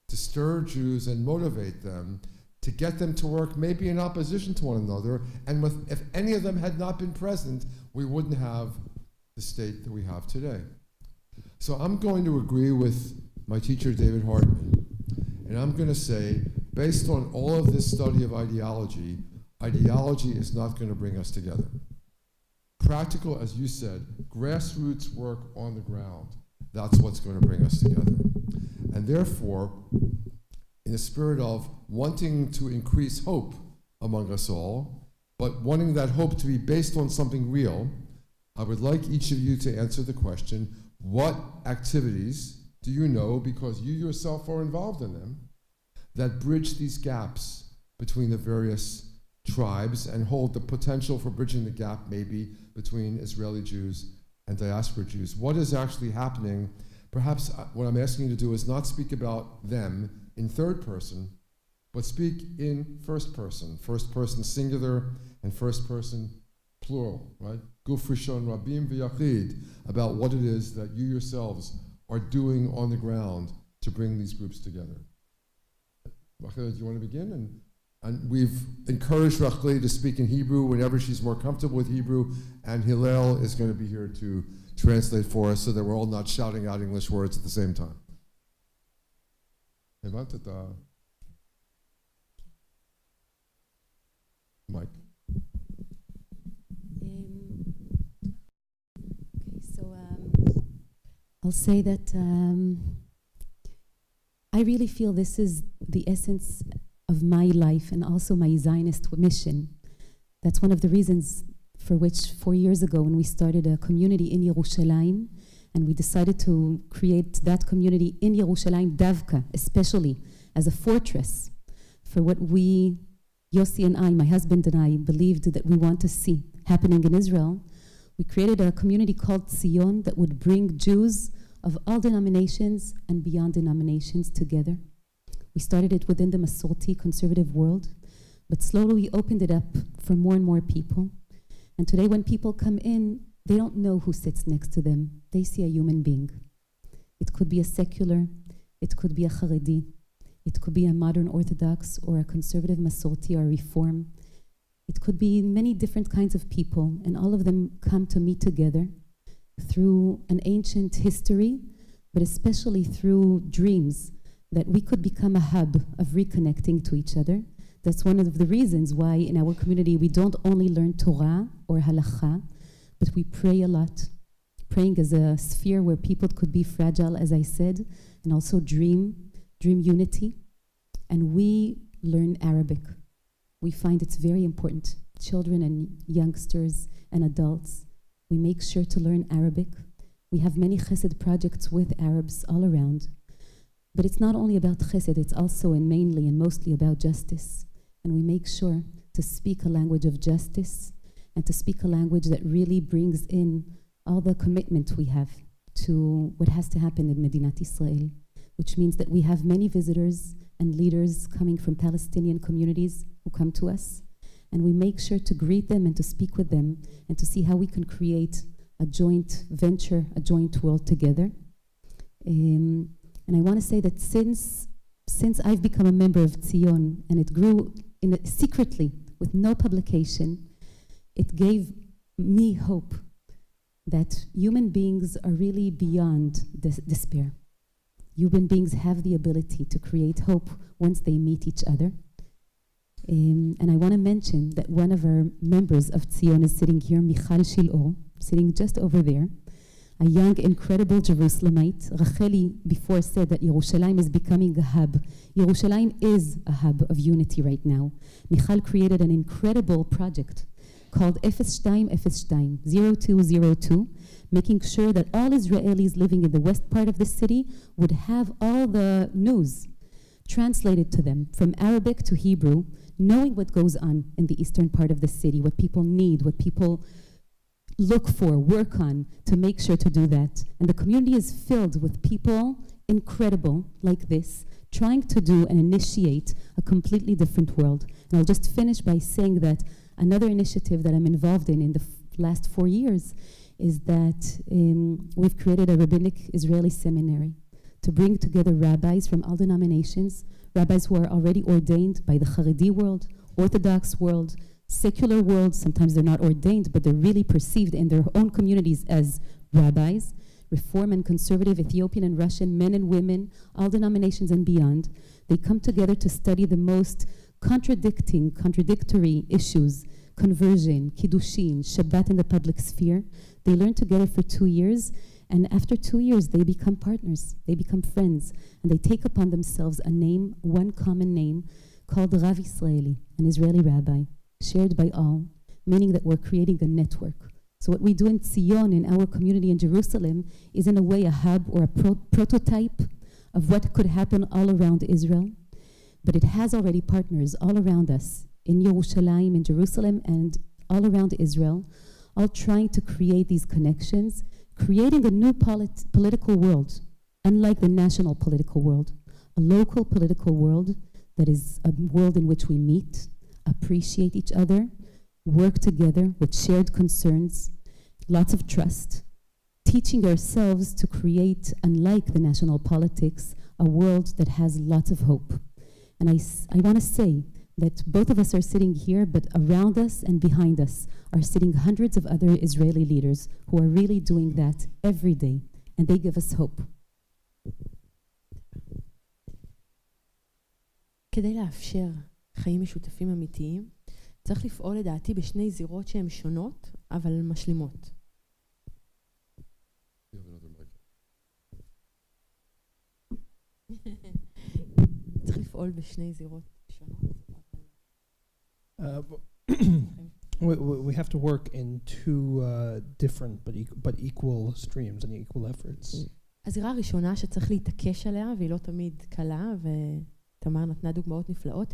to stir Jews and motivate them, to get them to work maybe in opposition to one another, and if any of them had not been present, we wouldn't have the state that we have today. So I'm going to agree with my teacher, David Hartman, and I'm going to say, based on all of this study of ideology, ideology is not going to bring us together. Practical, as you said, grassroots work on the ground, that's what's going to bring us together. And therefore, in the spirit of wanting to increase hope among us all, but wanting that hope to be based on something real, I would like each of you to answer the question, what activities do you know, because you yourself are involved in them, that bridge these gaps between the various tribes and hold the potential for bridging the gap maybe between Israeli Jews and diaspora Jews. What is actually happening? Perhaps what I'm asking you to do is not speak about them in third person, but speak in first person singular and first person plural, right? Guf Rishon Rabim V'Yachid, about what it is that you yourselves are doing on the ground to bring these groups together. Rachel, do you want to begin? And we've encouraged Rachel to speak in Hebrew whenever she's more comfortable with Hebrew, and Hillel is going to be here to translate for us so that we're all not shouting out English words at the same time. Mike. I'll say that I really feel this is the essence of my life and also my Zionist mission. That's one of the reasons for which 4 years ago when we started a community in Yerushalayim and we decided to create that community in Yerushalayim, Davka, especially as a fortress for what we, Yossi and I, my husband and I, believed that we want to see happening in Israel. We created a community called Tzion that would bring Jews of all denominations and beyond denominations together. We started it within the Masorti conservative world, but slowly we opened it up for more and more people. And today when people come in, they don't know who sits next to them. They see a human being. It could be a secular, it could be a Haredi, it could be a modern Orthodox or a conservative Masorti or a Reform. It could be many different kinds of people, and all of them come to meet together through an ancient history, but especially through dreams that we could become a hub of reconnecting to each other. That's one of the reasons why in our community we don't only learn Torah or Halacha, but we pray a lot. Praying as a sphere where people could be fragile, as I said, and also dream unity. And we learn Arabic. We find it's very important. Children and youngsters and adults, we make sure to learn Arabic. We have many chesed projects with Arabs all around. But it's not only about chesed, it's also and mainly and mostly about justice. And we make sure to speak a language of justice and to speak a language that really brings in all the commitment we have to what has to happen in Medinat Israel, which means that we have many visitors and leaders coming from Palestinian communities who come to us, and we make sure to greet them and to speak with them and to see how we can create a joint venture, a joint world together. And I want to say that since I've become a member of Tzion, and it grew secretly with no publication, it gave me hope that human beings are really beyond despair. Human beings have the ability to create hope once they meet each other. And I want to mention that one of our members of Tzion is sitting here, Michal Shil'or, sitting just over there, a young, incredible Jerusalemite. Racheli before said that Yerushalayim is becoming a hub. Yerushalayim is a hub of unity right now. Michal created an incredible project called 0202, making sure that all Israelis living in the west part of the city would have all the news translated to them from Arabic to Hebrew, knowing what goes on in the eastern part of the city, what people need, what people look for, work on, to make sure to do that. And the community is filled with people incredible like this, trying to do and initiate a completely different world. And I'll just finish by saying that another initiative that I'm involved in the last 4 years is that we've created a rabbinic Israeli seminary to bring together rabbis from all denominations, rabbis who are already ordained by the Haredi world, Orthodox world, secular world. Sometimes they're not ordained, but they're really perceived in their own communities as rabbis, Reform and conservative Ethiopian and Russian men and women, all denominations and beyond. They come together to study the most contradictory issues, conversion, kiddushin, Shabbat in the public sphere. They learn together for 2 years, and after 2 years, they become partners, they become friends, and they take upon themselves a name, one common name, called Rav Israeli, an Israeli rabbi, shared by all, meaning that we're creating a network. So what we do in Tzion, in our community in Jerusalem, is in a way a hub or a prototype of what could happen all around Israel. but it has already partners all around us, in Yerushalayim, in Jerusalem, and all around Israel, all trying to create these connections, creating a new political world, unlike the national political world, a local political world that is a world in which we meet, appreciate each other, work together with shared concerns, lots of trust, teaching ourselves to create, unlike the national politics, a world that has lots of hope. And I want to say that both of us are sitting here, but around us and behind us are sitting hundreds of other Israeli leaders who are really doing that every day, and they give us hope. כדי לאפשר חיים משותפים אמיתיים, צריך לפעול לדעתי בשני זירות שהן שונות, אבל משלימות. צריך לפעול בשני זירות שונות. We have to work in two different but equal streams and equal efforts. הזירה הראשונה שצריך להתעקש עליה, והיא לא תמיד קלה, ותמר נתנה דוגמאות נפלאות,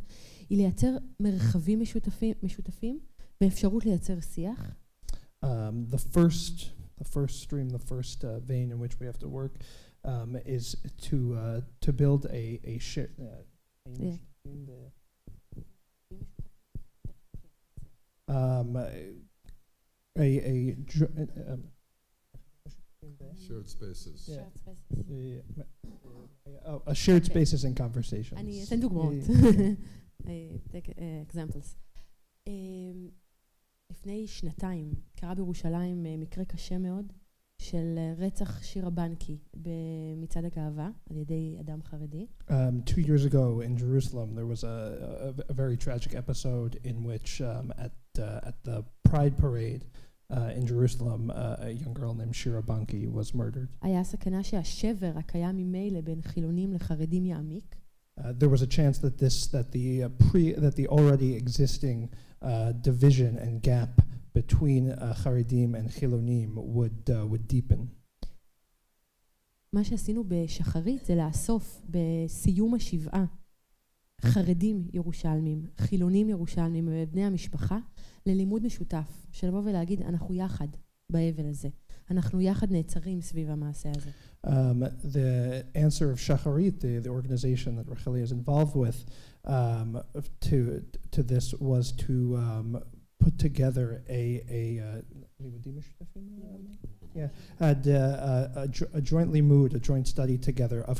היא לייצר מרחבים משותפים ואפשרות לייצר שיח. The first stream, the first vein in which we have to work is to build a share. Shared spaces. Shared spaces and conversations. אני אתן דוגמאות. Take examples. לפני שנתיים קרה בירושלים מקרה קשה מאוד של רצח שירה בנקי במצעד הגאווה על ידי אדם חרדי. 2 years ago in Jerusalem there was a very tragic episode in which at the Pride Parade in Jerusalem a young girl named Shira Banki was murdered. היה סכנה שהשבר הקיים ממילא בין חילונים לחרדים יעמיק. There was a chance that the already existing division and gap between Haredim and Chilonim would deepen. מה שעשינו בשחרית זה לאסוף בסיום השבעה חרדים ירושלמים, חילונים ירושלמים ובני המשפחה ללימוד משותף, של לבוא ולהגיד אנחנו יחד באבל הזה. אנחנו יחד נעצרים סביב המעשה הזה. The answer of Shacharit, the organization that Racheli is involved with, to this was to put together a jointly moved, a joint study together of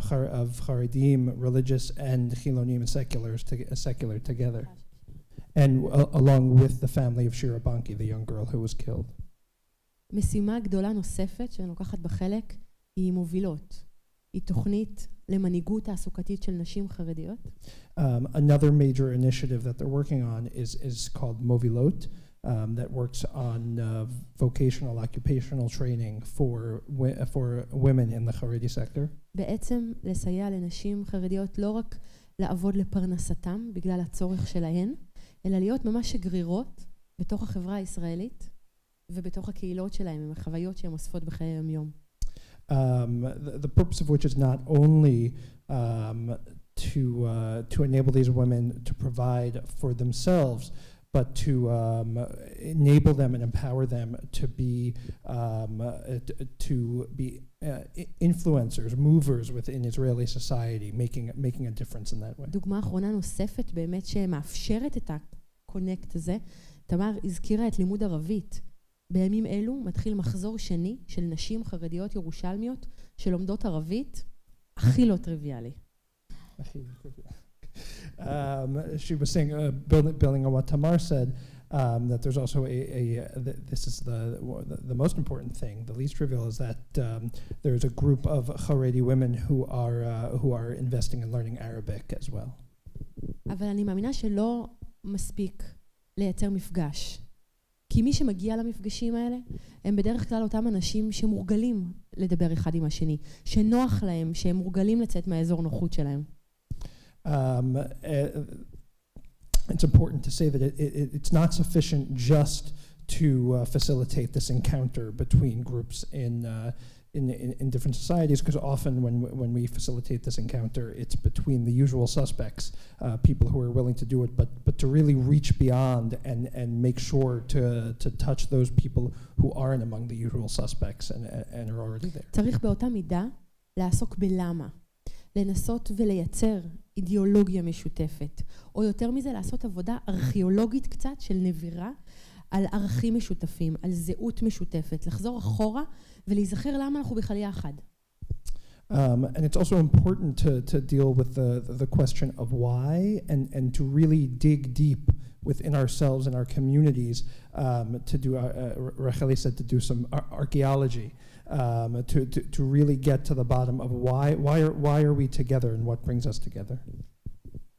Haredim, religious, and Chilonim and secular together, and along with the family of Shira Banki, the young girl who was killed. משימה גדולה נוספת שאני לוקחת בחלק היא מובילות. היא תוכנית למנהיגות תעסוקתית של נשים חרדיות. Another major initiative that they're working on is called Movilot, that works on vocational occupational training for women in the Haredi sector. בעצם לסייע לנשים חרדיות לא רק לעבוד לפרנסתם בגלל הצורך שלהן, אלא להיות ממש שגרירות בתוך החברה הישראלית ובתוך הקהילות שלהם, עם החוויות שהן אוספות בחיי היום-יום. The purpose of which is not only to enable these women to provide for themselves, but to enable them and empower them to be influencers, movers within Israeli society, making a difference in that way. דוגמה אחרונה נוספת באמת שמאפשרת את הקונקט הזה, תמר הזכירה את לימוד ערבית. בימים אלו מתחיל מחזור שני של נשים חרדיות ירושלמיות שלומדות ערבית, הכי לא טריוויאלי. She was saying, building on what Tamar said, that there's also this is the most important thing. The least trivial is that there's a group of Haredi women who are investing in learning Arabic as well. אבל אני מאמינה שלא מספיק לייצר מפגש. כי מי שמגיע למפגשים האלה, הם בדרך כלל אותם אנשים שמורגלים לדבר אחד עם השני, שנוח להם, שהם מורגלים לצאת מהאזור נוחות שלהם. It's important to say that it's not sufficient just to facilitate this encounter between groups in different societies, because often when we facilitate this encounter, it's between the usual suspects, people who are willing to do it, but to really reach beyond and make sure to touch those people who aren't among the usual suspects and are already there. צריך באותה מידה לעסוק בלמה, לנסות ולייצר אידיאולוגיה משותפת, או יותר מזה לעשות עבודה ארכיאולוגית קצת של נבירה על ערכים משותפים, על זהות משותפת, לחזור אחורה ולהיזכר למה אנחנו בכלל יחד. And it's also important to deal with the question of why and to really dig deep within ourselves and our communities, to do, Racheli said, to do some archaeology, to really get to the bottom of why are we together and what brings us together.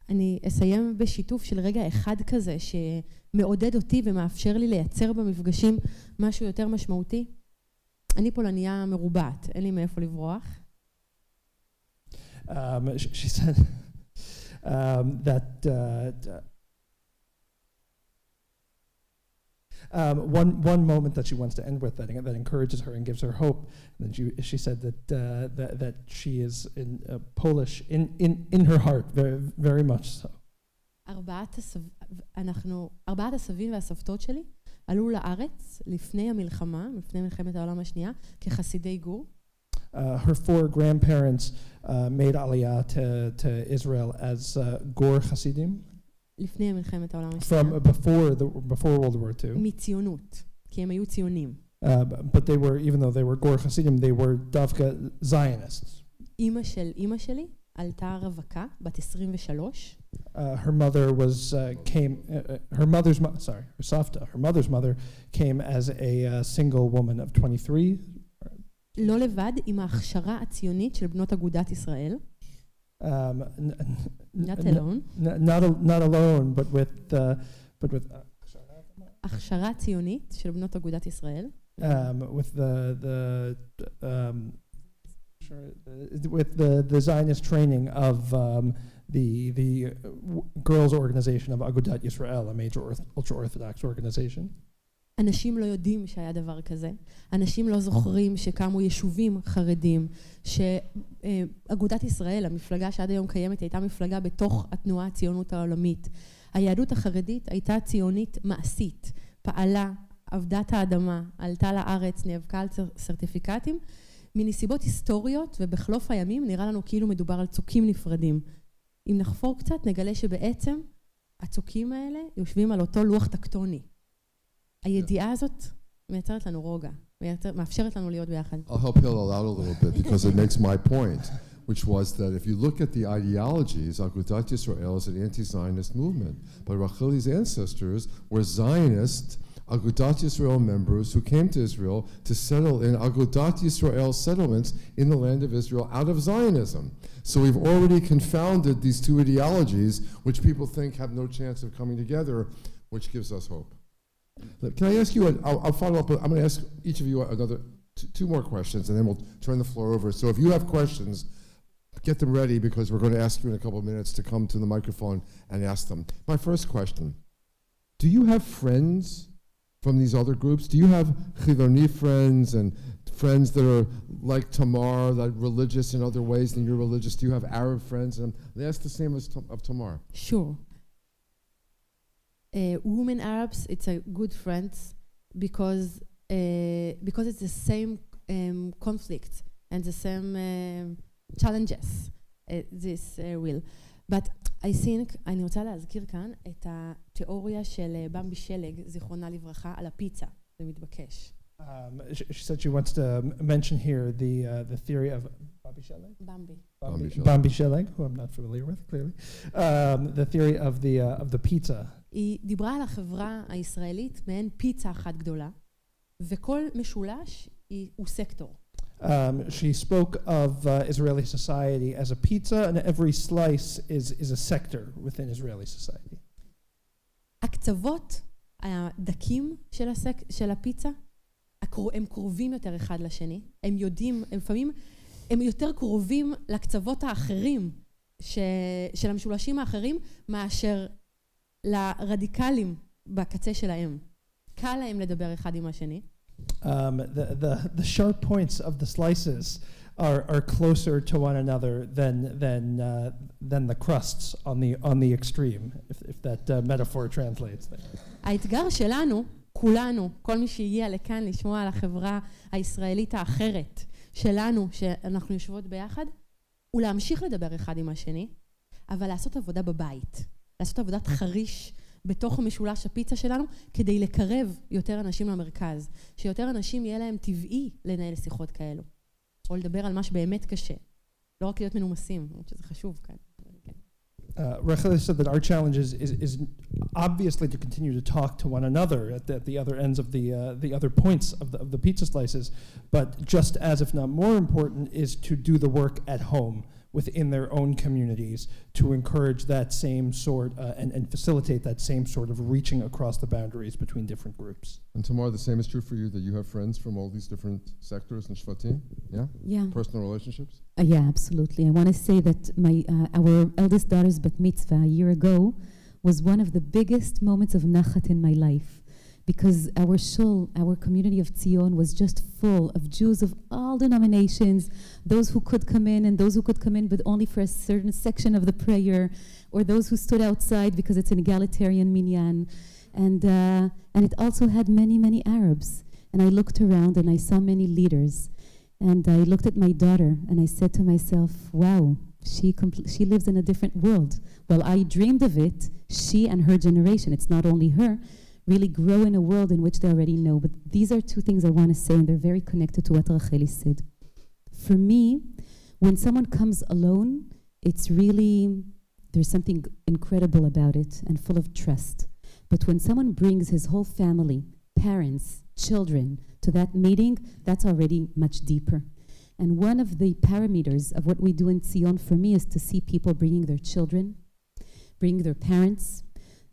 אני אסיים בשיתוף של רגע אחד כזה שמעודד אותי ומאפשר לי לייצר במפגשים משהו יותר משמעותי. אני פולניה מרובעת, אין לי מאיפה לברוח. She said that one moment that she wants to end with that encourages her and gives her hope. And then she said that she is in Polish in her heart, very very much so. ארבעת הסבים והסבתות שלי עלו לארץ לפני המלחמה, לפני מלחמת העולם השנייה, כחסידי גור. Her four grandparents made aliyah to Israel as Gur Hasidim. לפני מלחמת העולם השנייה. From before World War II. מציונות, כי הם היו ציונים. But they were, even though they were Gur Hasidim, they were Davka Zionists. אמא של אמא שלי עלתה רווקה, בת 23. Her mother was her mother's mother came as a single woman of 23. לא לבד, עם ההכשרה הציונית של בנות אגודת ישראל. Not alone. Not alone, but with הכשרה ציונית של בנות אגודת ישראל. With the Zionist training of the girls' organization of Agudat Yisrael, a major ultra-Orthodox organization. אנשים לא יודעים שהיה דבר כזה. אנשים לא זוכרים שקמו יישובים חרדים, שאגודת ישראל, המפלגה שעד היום קיימת, הייתה מפלגה בתוך התנועה הציונות העולמית. היהדות החרדית הייתה ציונית מעשית, פעלה, עבדה את האדמה, עלתה לארץ, נאבקה על סרטיפיקטים. מנסיבות היסטוריות ובחלוף הימים נראה לנו כאילו מדובר על צוקים נפרדים. אם נחפור קצת נגלה שבעצם הצוקים האלה יושבים על אותו לוח טקטוני. הידיעה הזאת מייצרת לנו רוגע, מאפשרת לנו להיות ביחד. I'll help Hillel out a little bit because it makes my point, which was that if you look at the ideologies, Agudat Yisrael is an anti-Zionist movement, but Racheli's ancestors were Zionist Agudat Yisrael members who came to Israel to settle in Agudat Yisrael settlements in the land of Israel out of Zionism. So we've already confounded these two ideologies, which people think have no chance of coming together, which gives us hope. Can I ask you, I'll follow up, I'm going to ask each of you another two more questions, and then we'll turn the floor over. So if you have questions, get them ready, because we're going to ask you in a couple of minutes to come to the microphone and ask them. My first question, do you have friends from these other groups? Do you have Chiloni friends and friends that are like Tamar, that are religious in other ways than you're religious? Do you have Arab friends? And they ask the same as of Tamar. Sure. Women Arabs, it's a good friends because it's the same conflict and the same challenges. This will. But I think, אני רוצה להזכיר כאן את התיאוריה של במבי שלג, זיכרונה לברכה, על הפיצה. זה מתבקש. She said she wants to mention here the theory of Bambi Sheleg, who I'm not familiar with, clearly. The theory of the pizza. היא דיברה על החברה הישראלית מעין פיצה אחת גדולה, וכל משולש הוא סקטור. She spoke of Israeli society as a pizza, and every slice is a sector within Israeli society. הקצוות הדקים של הפיצה, הם קרובים יותר אחד לשני. הם יודעים, לפעמים הם יותר קרובים לקצוות האחרים של המשולשים האחרים מאשר לרדיקלים בקצה שלהם. קל להם לדבר אחד עם השני. The sharp points of the slices are closer to one another than the crusts on the extreme, if that metaphor translates there. האתגר שלנו, כולנו, כל מי שהגיע לכאן לשמוע על החברה הישראלית האחרת שלנו, שאנחנו יושבות ביחד, הוא להמשיך לדבר אחד עם השני, אבל לעשות עבודה בבית, לעשות עבודת חריש בתוך המשולש הפיצה שלנו, כדי לקרב יותר אנשים למרכז, שיותר אנשים יהיה להם טבעי לנהל שיחות כאלו, או לדבר על מה שבאמת קשה, לא רק להיות מנומסים, שזה חשוב כאן. Rachel said that our challenge is obviously to continue to talk to one another at the other ends of the other points of the pizza slices, but just as, if not more important, is to do the work at home within their own communities to encourage that same sort and facilitate that same sort of reaching across the boundaries between different groups. And Tamar, the same is true for you, that you have friends from all these different sectors and shvatim? Yeah? Yeah. Personal relationships? Yeah, absolutely. I want to say that our eldest daughter's bat mitzvah a year ago was one of the biggest moments of nachat in my life, because our shul, our community of Tzion, was just full of Jews of all denominations, those who could come in and those who could come in but only for a certain section of the prayer, or those who stood outside because it's an egalitarian minyan. And it also had many, many Arabs. And I looked around and I saw many leaders. And I looked at my daughter and I said to myself, wow, she lives in a different world. Well, I dreamed of it, she and her generation, it's not only her, really grow in a world in which they already know. But these are two things I want to say, and they're very connected to what Racheli said. For me, when someone comes alone, it's really, there's something incredible about it and full of trust. But when someone brings his whole family, parents, children, to that meeting, that's already much deeper. And one of the parameters of what we do in Tzion for me is to see people bringing their children, bringing their parents,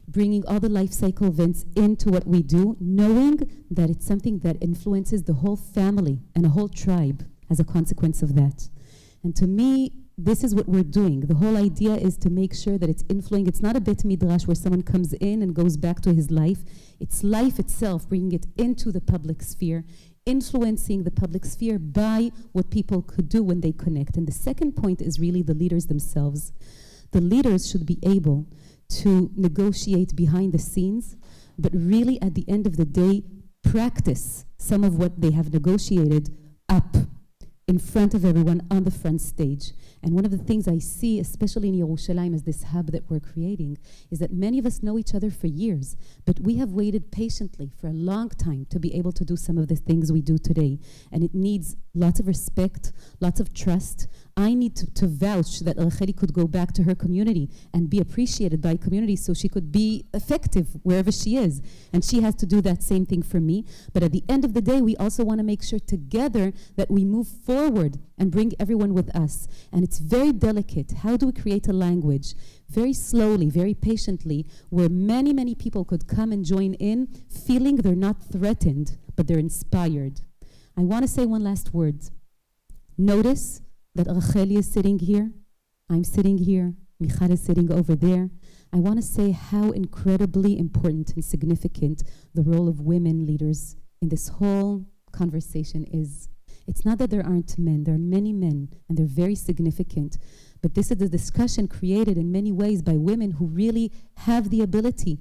bringing all the life cycle events into what we do, knowing that it's something that influences the whole family and a whole tribe as a consequence of that. And to me, this is what we're doing. The whole idea is to make sure that it's influencing. It's not a bet midrash where someone comes in and goes back to his life. It's life itself, bringing it into the public sphere, influencing the public sphere by what people could do when they connect. And the second point is really the leaders themselves. The leaders should be able to negotiate behind the scenes, but really at the end of the day, practice some of what they have negotiated up in front of everyone on the front stage. And one of the things I see, especially in Yerushalayim, as this hub that we're creating, is that many of us know each other for years, but we have waited patiently for a long time to be able to do some of the things we do today. And it needs lots of respect, lots of trust. I need to vouch that Racheli could go back to her community and be appreciated by community so she could be effective wherever she is. And she has to do that same thing for me. But at the end of the day, we also want to make sure together that we move forward and bring everyone with us. And it's very delicate. How do we create a language very slowly, very patiently, where many, many people could come and join in, feeling they're not threatened, but they're inspired. I want to say one last word. Notice that Racheli is sitting here, I'm sitting here, Michal is sitting over there. I want to say how incredibly important and significant the role of women leaders in this whole conversation is. It's not that there aren't men, there are many men, and they're very significant. But this is a discussion created in many ways by women who really have the ability,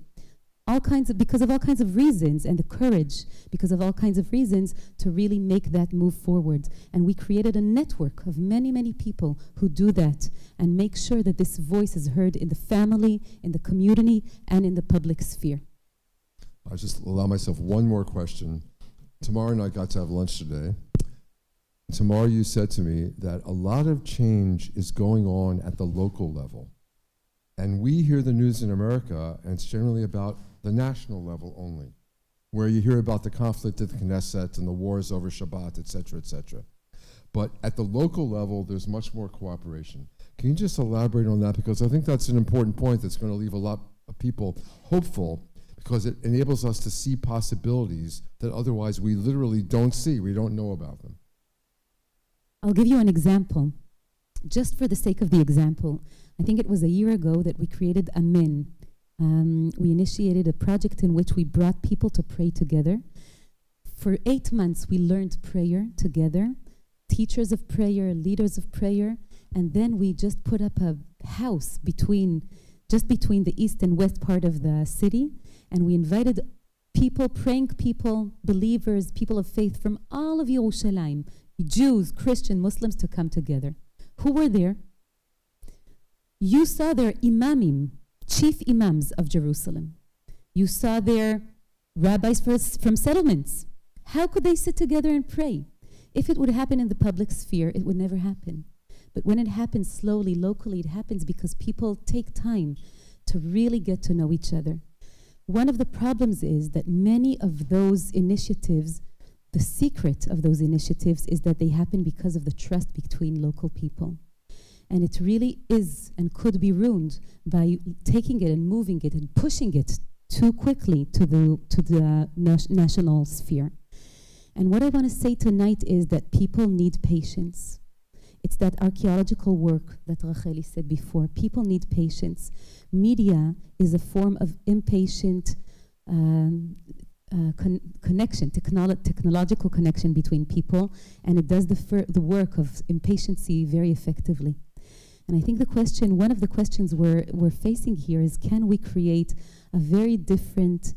because of all kinds of reasons, and the courage, because of all kinds of reasons, to really make that move forward. And we created a network of many, many people who do that and make sure that this voice is heard in the family, in the community, and in the public sphere. I'll just allow myself one more question. Tamar and I got to have lunch today. Tamar, you said to me that a lot of change is going on at the local level. And we hear the news in America, and it's generally about the national level only, where you hear about the conflict at the Knesset and the wars over Shabbat, et cetera, et cetera. But at the local level, there's much more cooperation. Can you just elaborate on that? Because I think that's an important point that's going to leave a lot of people hopeful, because it enables us to see possibilities that otherwise we literally don't see, we don't know about them. I'll give you an example, just for the sake of the example. I think it was a year ago that we created a min, We initiated a project in which we brought people to pray together. For 8 months, we learned prayer together, teachers of prayer, leaders of prayer, and then we just put up a house between the east and west part of the city, and we invited people, praying people, believers, people of faith from all of Yerushalayim, Jews, Christian, Muslims, to come together. Who were there? You saw their imamim, chief imams of Jerusalem. You saw their rabbis from settlements. How could they sit together and pray? If it would happen in the public sphere, it would never happen. But when it happens slowly, locally, it happens because people take time to really get to know each other. One of the problems is that many of those initiatives, the secret of those initiatives is that they happen because of the trust between local people. And it really is and could be ruined by taking it and moving it and pushing it too quickly to the national sphere. And what I want to say tonight is that people need patience. It's that archaeological work that Racheli said before. People need patience. Media is a form of impatient connection, technological connection between people, and it does the work of impatiency very effectively. And I think one of the questions we're facing here is, can we create a very different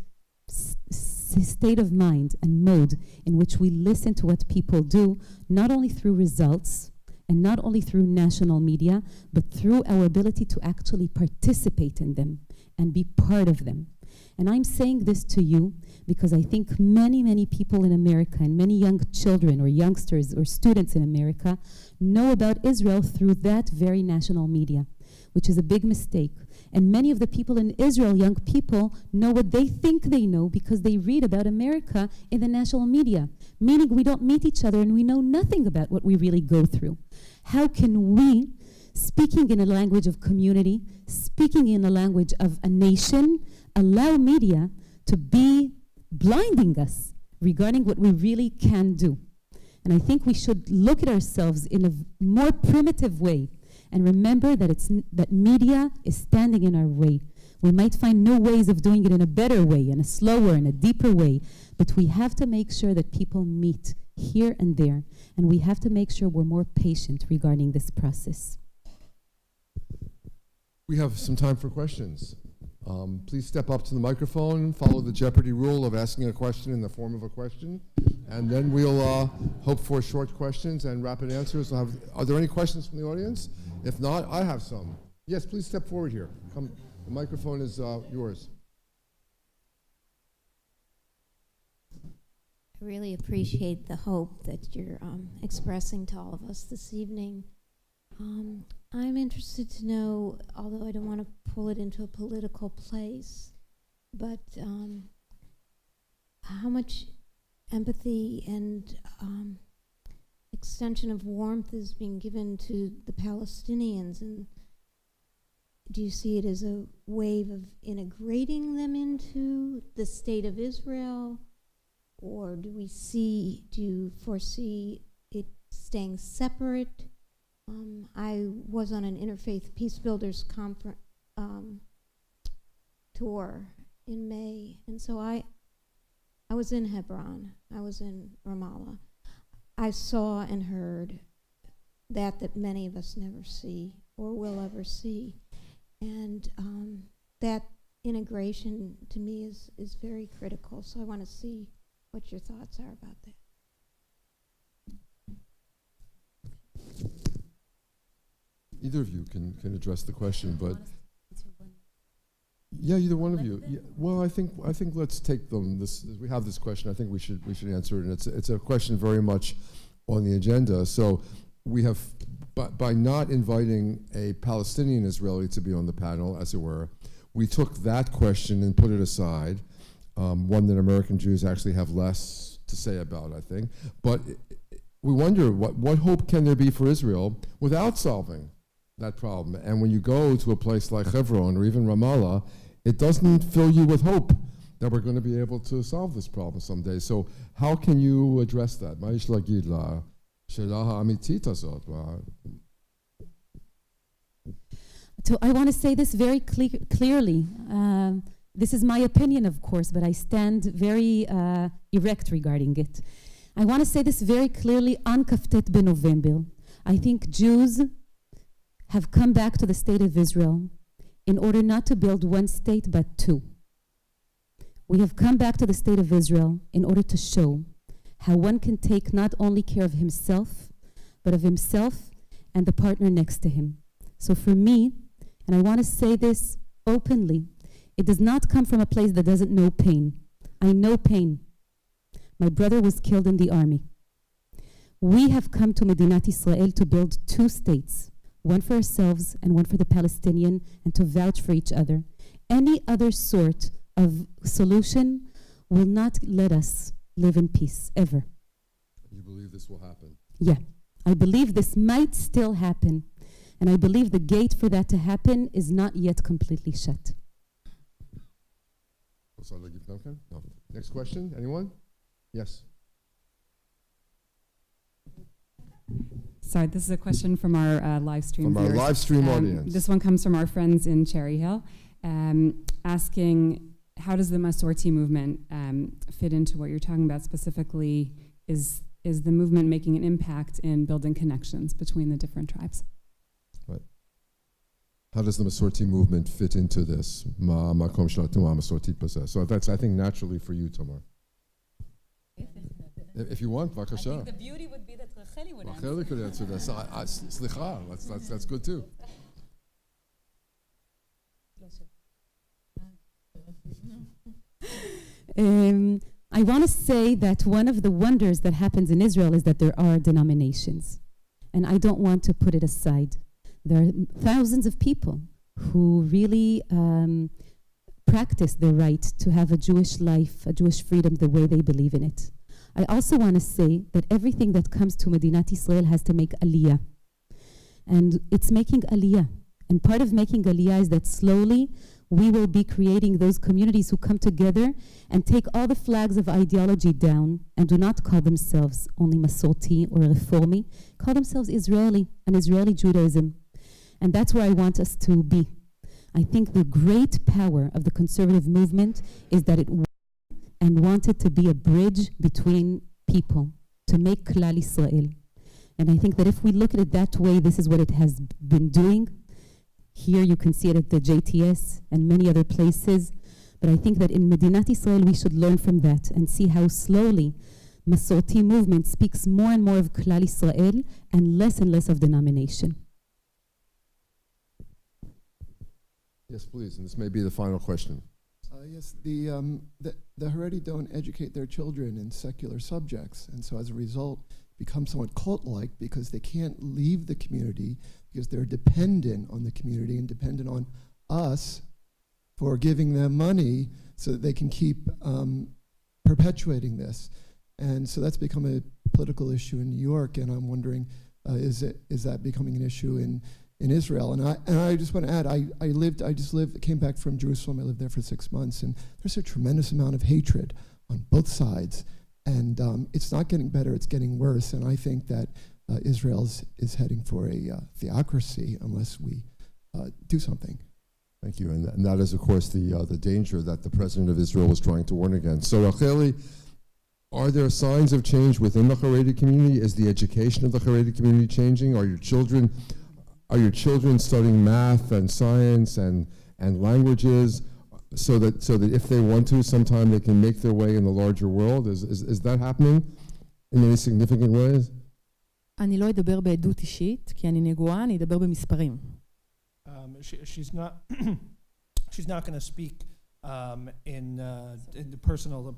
state of mind and mode in which we listen to what people do, not only through results and not only through national media, but through our ability to actually participate in them and be part of them. And I'm saying this to you because I think many, many people in America and many young children or youngsters or students in America know about Israel through that very national media, which is a big mistake. And many of the people in Israel, young people, know what they think they know because they read about America in the national media, meaning we don't meet each other and we know nothing about what we really go through. How can we, speaking in a language of community, speaking in a language of a nation, allow media to be blinding us regarding what we really can do? And I think we should look at ourselves in a more primitive way and remember that media is standing in our way. We might find new ways of doing it in a better way, in a slower and a deeper way, but we have to make sure that people meet here and there, and we have to make sure we're more patient regarding this process. We have some time for questions. Please step up to the microphone, follow the Jeopardy rule of asking a question in the form of a question, and then we'll hope for short questions and rapid answers. Are there any questions from the audience? If not, I have some. Yes, please step forward here. Come, the microphone is yours. I really appreciate the hope that you're expressing to all of us this evening. I'm interested to know, although I don't want to pull it into a political place, but how much empathy and extension of warmth is being given to the Palestinians, and do you see it as a wave of integrating them into the state of Israel, or do you foresee it staying separate? I was on an Interfaith Peace Builders tour in May, and so I was in Hebron, I was in Ramallah. I saw and heard that many of us never see or will ever see, and that integration to me is very critical. So I want to see what your thoughts are about that. Either of you can address the question, but yeah, either one of you. Yeah, well, I think let's take them. We have this question. I think we should answer it, and it's a question very much on the agenda. So we have, by not inviting a Palestinian Israeli to be on the panel, as it were, we took that question and put it aside. One that American Jews actually have less to say about, I think. But we wonder what hope can there be for Israel without solving that problem. And when you go to a place like Hebron or even Ramallah, it doesn't fill you with hope that we're going to be able to solve this problem someday. So how can you address that? I want to say this very clearly. This is my opinion, of course, but I stand very erect regarding it. I want to say this very clearly on Kaftet B'November. I think Jews have come back to the state of Israel in order not to build one state, but two. We have come back to the state of Israel in order to show how one can take not only care of himself, but of himself and the partner next to him. So for me, and I want to say this openly, it does not come from a place that doesn't know pain. I know pain. My brother was killed in the army. We have come to Medinat Israel to build two states, one for ourselves and one for the Palestinian, and to vouch for each other. Any other sort of solution will not let us live in peace, ever. You believe this will happen? Yeah. I believe this might still happen, and I believe the gate for that to happen is not yet completely shut. No. Next question, anyone? Yes. Sorry, this is a question from our live stream From our viewers. live stream audience. This one comes from our friends in Cherry Hill, asking, how does the Masorti movement fit into what you're talking about specifically? Is the movement making an impact in building connections between the different tribes? Right. How does the Masorti movement fit into this? So that's, I think, naturally for you, Tamar. If you want, Vakasha. I think the beauty would be that Racheli would answer. Racheli could answer this. Slicha, that's good too. I want to say that one of the wonders that happens in Israel is that there are denominations. And I don't want to put it aside. There are thousands of people who really practice their right to have a Jewish life, a Jewish freedom, the way they believe in it. I also want to say that everything that comes to Medinat Israel has to make aliyah. And it's making aliyah. And part of making aliyah is that slowly we will be creating those communities who come together and take all the flags of ideology down and do not call themselves only Masorti or Reformi, call themselves Israeli and Israeli Judaism. And that's where I want us to be. I think the great power of the conservative movement is that it and wanted to be a bridge between people, to make Klal Israel. And I think that if we look at it that way, this is what it has been doing. Here you can see it at the JTS and many other places. But I think that in Medinat Israel, we should learn from that and see how slowly Masorti movement speaks more and more of Klal Israel and less of denomination. Yes, please, and this may be the final question. Yes, the Haredi don't educate their children in secular subjects, and so as a result become somewhat cult-like because they can't leave the community because they're dependent on the community and dependent on us for giving them money so that they can keep perpetuating this. And so that's become a political issue in New York, and I'm wondering, is that becoming an issue in Israel? And I just want to add, I came back from Jerusalem. I lived there for 6 months, and there's a tremendous amount of hatred on both sides. And it's not getting better, it's getting worse. And I think that Israel is heading for a theocracy unless we do something. Thank you. And that is, of course, the danger that the president of Israel was trying to warn against. So, Racheli, are there signs of change within the Haredi community? Is the education of the Haredi community changing? Are your children studying math and science and languages so that if they want to, sometime they can make their way in the larger world? Is that happening in any significant ways? אני לא אדבר בעדות אישית, כי אני נגועה, אני אדבר במספרים. She's not going to speak in the personal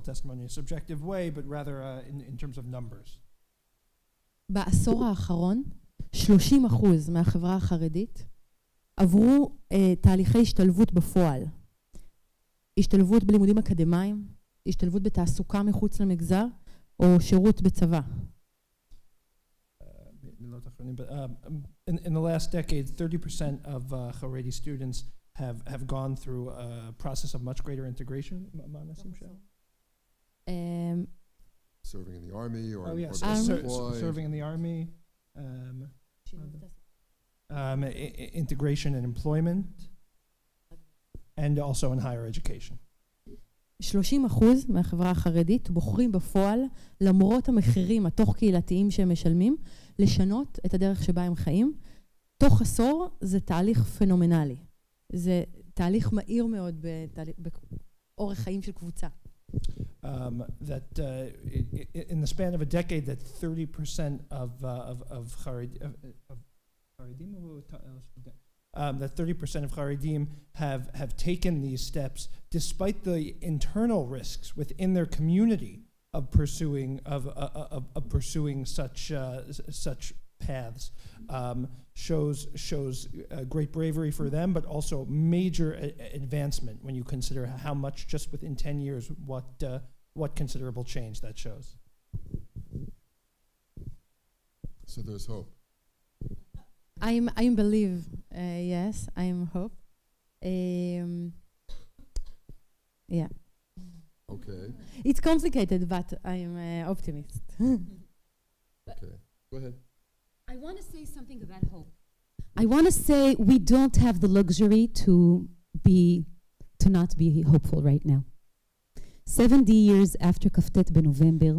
testimony, a subjective way, but rather in terms of numbers. בעשור האחרון, 30% מהחברה החרדית עברו תהליכי השתלבות בפועל. השתלבות בלימודים אקדמיים, השתלבות בתעסוקה מחוץ למגזר, או שירות בצבא. In the last decade, 30% of Haredi students have gone through a process of much greater integration. Serving in the army or yes, or serving in the army. integration and employment, and also in higher education. 30% מהחברה החרדית בוחרים בפועל, למרות המחירים התוך קהילתיים שהם משלמים, לשנות את הדרך שבה הם חיים. תוך עשור זה תהליך פנומנלי. זה תהליך מהיר מאוד באורח חיים של קבוצה. That in the span of a decade, that 30% of that 30% of Haredim have taken these steps, despite the internal risks within their community of pursuing such paths. Shows great bravery for them, but also major advancement when you consider how much just within 10 years, what considerable change that shows. So there's hope. I believe, yes, I am hope. Yeah. Okay. It's complicated, but I'm optimist. Okay. Go ahead. I want to say something about hope. I want to say we don't have the luxury to not be hopeful right now. 70 years after Kaftet בנובמבר,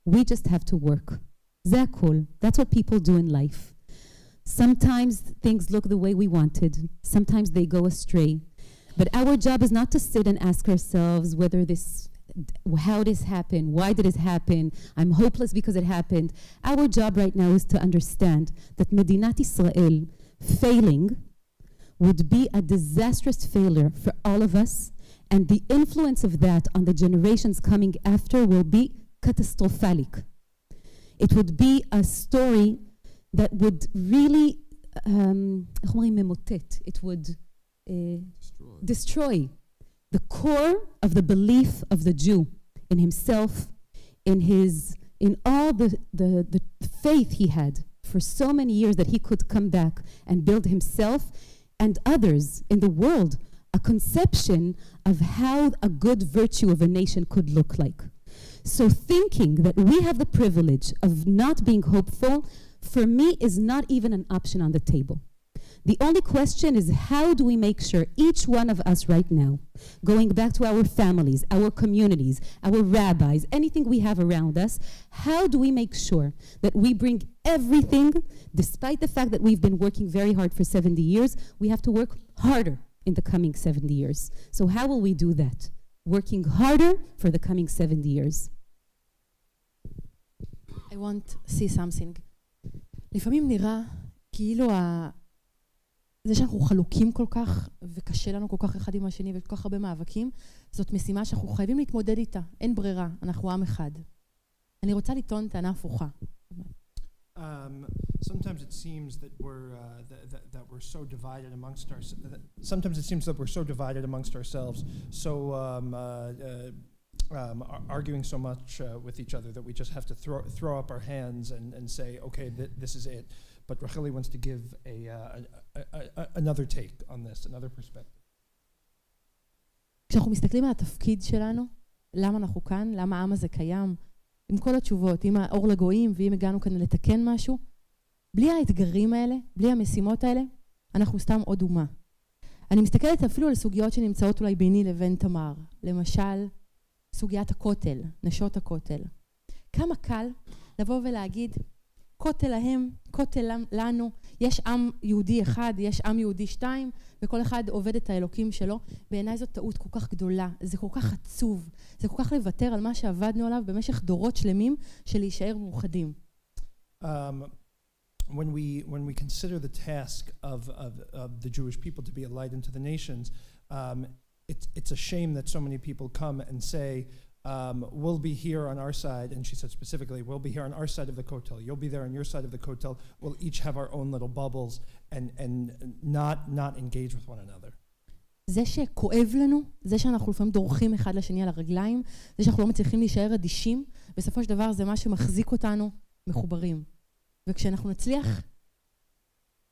we just have to work. זה הכל. That's what people do in life. Sometimes things look the way we wanted. Sometimes they go astray. But our job is not to sit and ask ourselves how this happened, why did it happen, I'm hopeless because it happened. Our job right now is to understand that Medinat Israel failing would be a disastrous failure for all of us, and the influence of that on the generations coming after will be catastrophalic. It would be a story that would really, it would destroy the core of the belief of the Jew in himself, in all the faith he had for so many years that he could come back and build himself and others in the world a conception of how a good virtue of a nation could look like. So thinking that we have the privilege of not being hopeful, for me, is not even an option on the table. The only question is, how do we make sure each one of us right now, going back to our families, our communities, our rabbis, anything we have around us, how do we make sure that we bring everything, despite the fact that we've been working very hard for 70 years, we have to work harder in the coming 70 years. So how will we do that? Working harder for the coming 70 years. I want to see something. לפעמים נראה כאילו זה שאנחנו חלוקים כל כך, וקשה לנו כל כך אחד עם השני, וכל כך הרבה מאבקים, זאת משימה שאנחנו חייבים להתמודד איתה. אין ברירה, אנחנו עם אחד. אני רוצה לטעון טענה הפוכה. Sometimes it seems that we're so divided amongst ourselves. Sometimes it seems that we're so divided amongst ourselves, so arguing so much with each other that we just have to throw up our hands and say, okay, this is it. But Racheli wants to give another take on this, another perspective. כשאנחנו מסתכלים על התפקיד שלנו, למה אנחנו כאן, למה העם הזה קיים, עם כל התשובות, עם האור לגויים, ואם הגענו כאן לתקן משהו, בלי האתגרים האלה, בלי המשימות האלה, אנחנו סתם עוד אומה. אני מסתכלת אפילו על סוגיות שנמצאות אולי ביני לבין תמר. למשל, סוגיית הכותל, נשות הכותל. כמה קל לבוא ולהגיד, כותל להם, כותל לנו, יש עם יהודי אחד, יש עם יהודי שתיים, וכל אחד עובד את האלוקים שלו. בעיניי זאת טעות כל כך גדולה, זה כל כך עצוב, זה כל כך לוותר על מה שעבדנו עליו במשך דורות שלמים של להישאר מאוחדים. When we consider the task of the Jewish people to be a light into the nations, it's a shame that so many people come and say, we'll be here on our side, and she said specifically, we'll be here on our side of the kotel, you'll be there on your side of the kotel, we'll each have our own little bubbles and not engage with one another. זה שכואב לנו, זה שאנחנו לפעמים דורכים אחד לשני על הרגליים, זה שאנחנו לא מצליחים להישאר אדישים, בסופו של דבר זה מה שמחזיק אותנו מחוברים. וכשאנחנו נצליח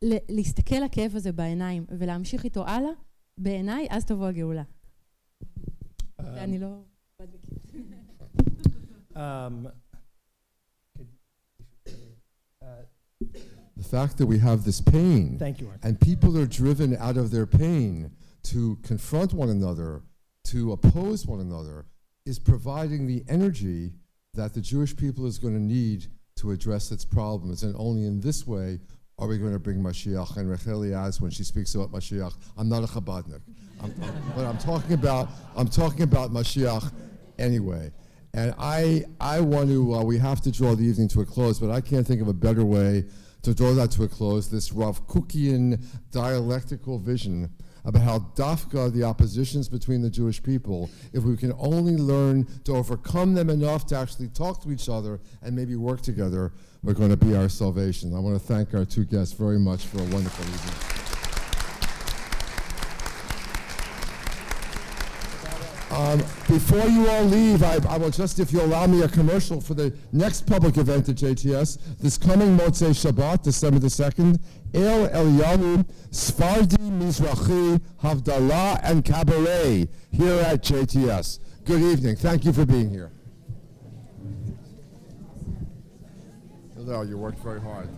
להסתכל לכאב הזה בעיניים ולהמשיך איתו הלאה, בעיניי, אז תבוא הגאולה. אני לא... The fact that we have this pain, Thank you, Arnold. and people are driven out of their pain to confront one another, to oppose one another, is providing the energy that the Jewish people is going to need to address its problems. And only in this way are we going to bring Mashiach. And Racheli adds when she speaks about Mashiach, I'm not a Chabadnik, but I'm talking about Mashiach anyway. And I want to, we have to draw the evening to a close, but I can't think of a better way to draw that to a close, this Rav Kookian dialectical vision about how dafka, the oppositions between the Jewish people, if we can only learn to overcome them enough to actually talk to each other and maybe work together, we're going to be our salvation. I want to thank our two guests very much for a wonderful evening. Before you all leave, I will just, if you allow me, a commercial for the next public event at JTS, this coming Motzei Shabbat, December the 2nd, El Eliyahu, Sfardi, Mizrachi, Havdalah, and Cabaret here at JTS. Good evening. Thank you for being here. Hillel, you worked very hard.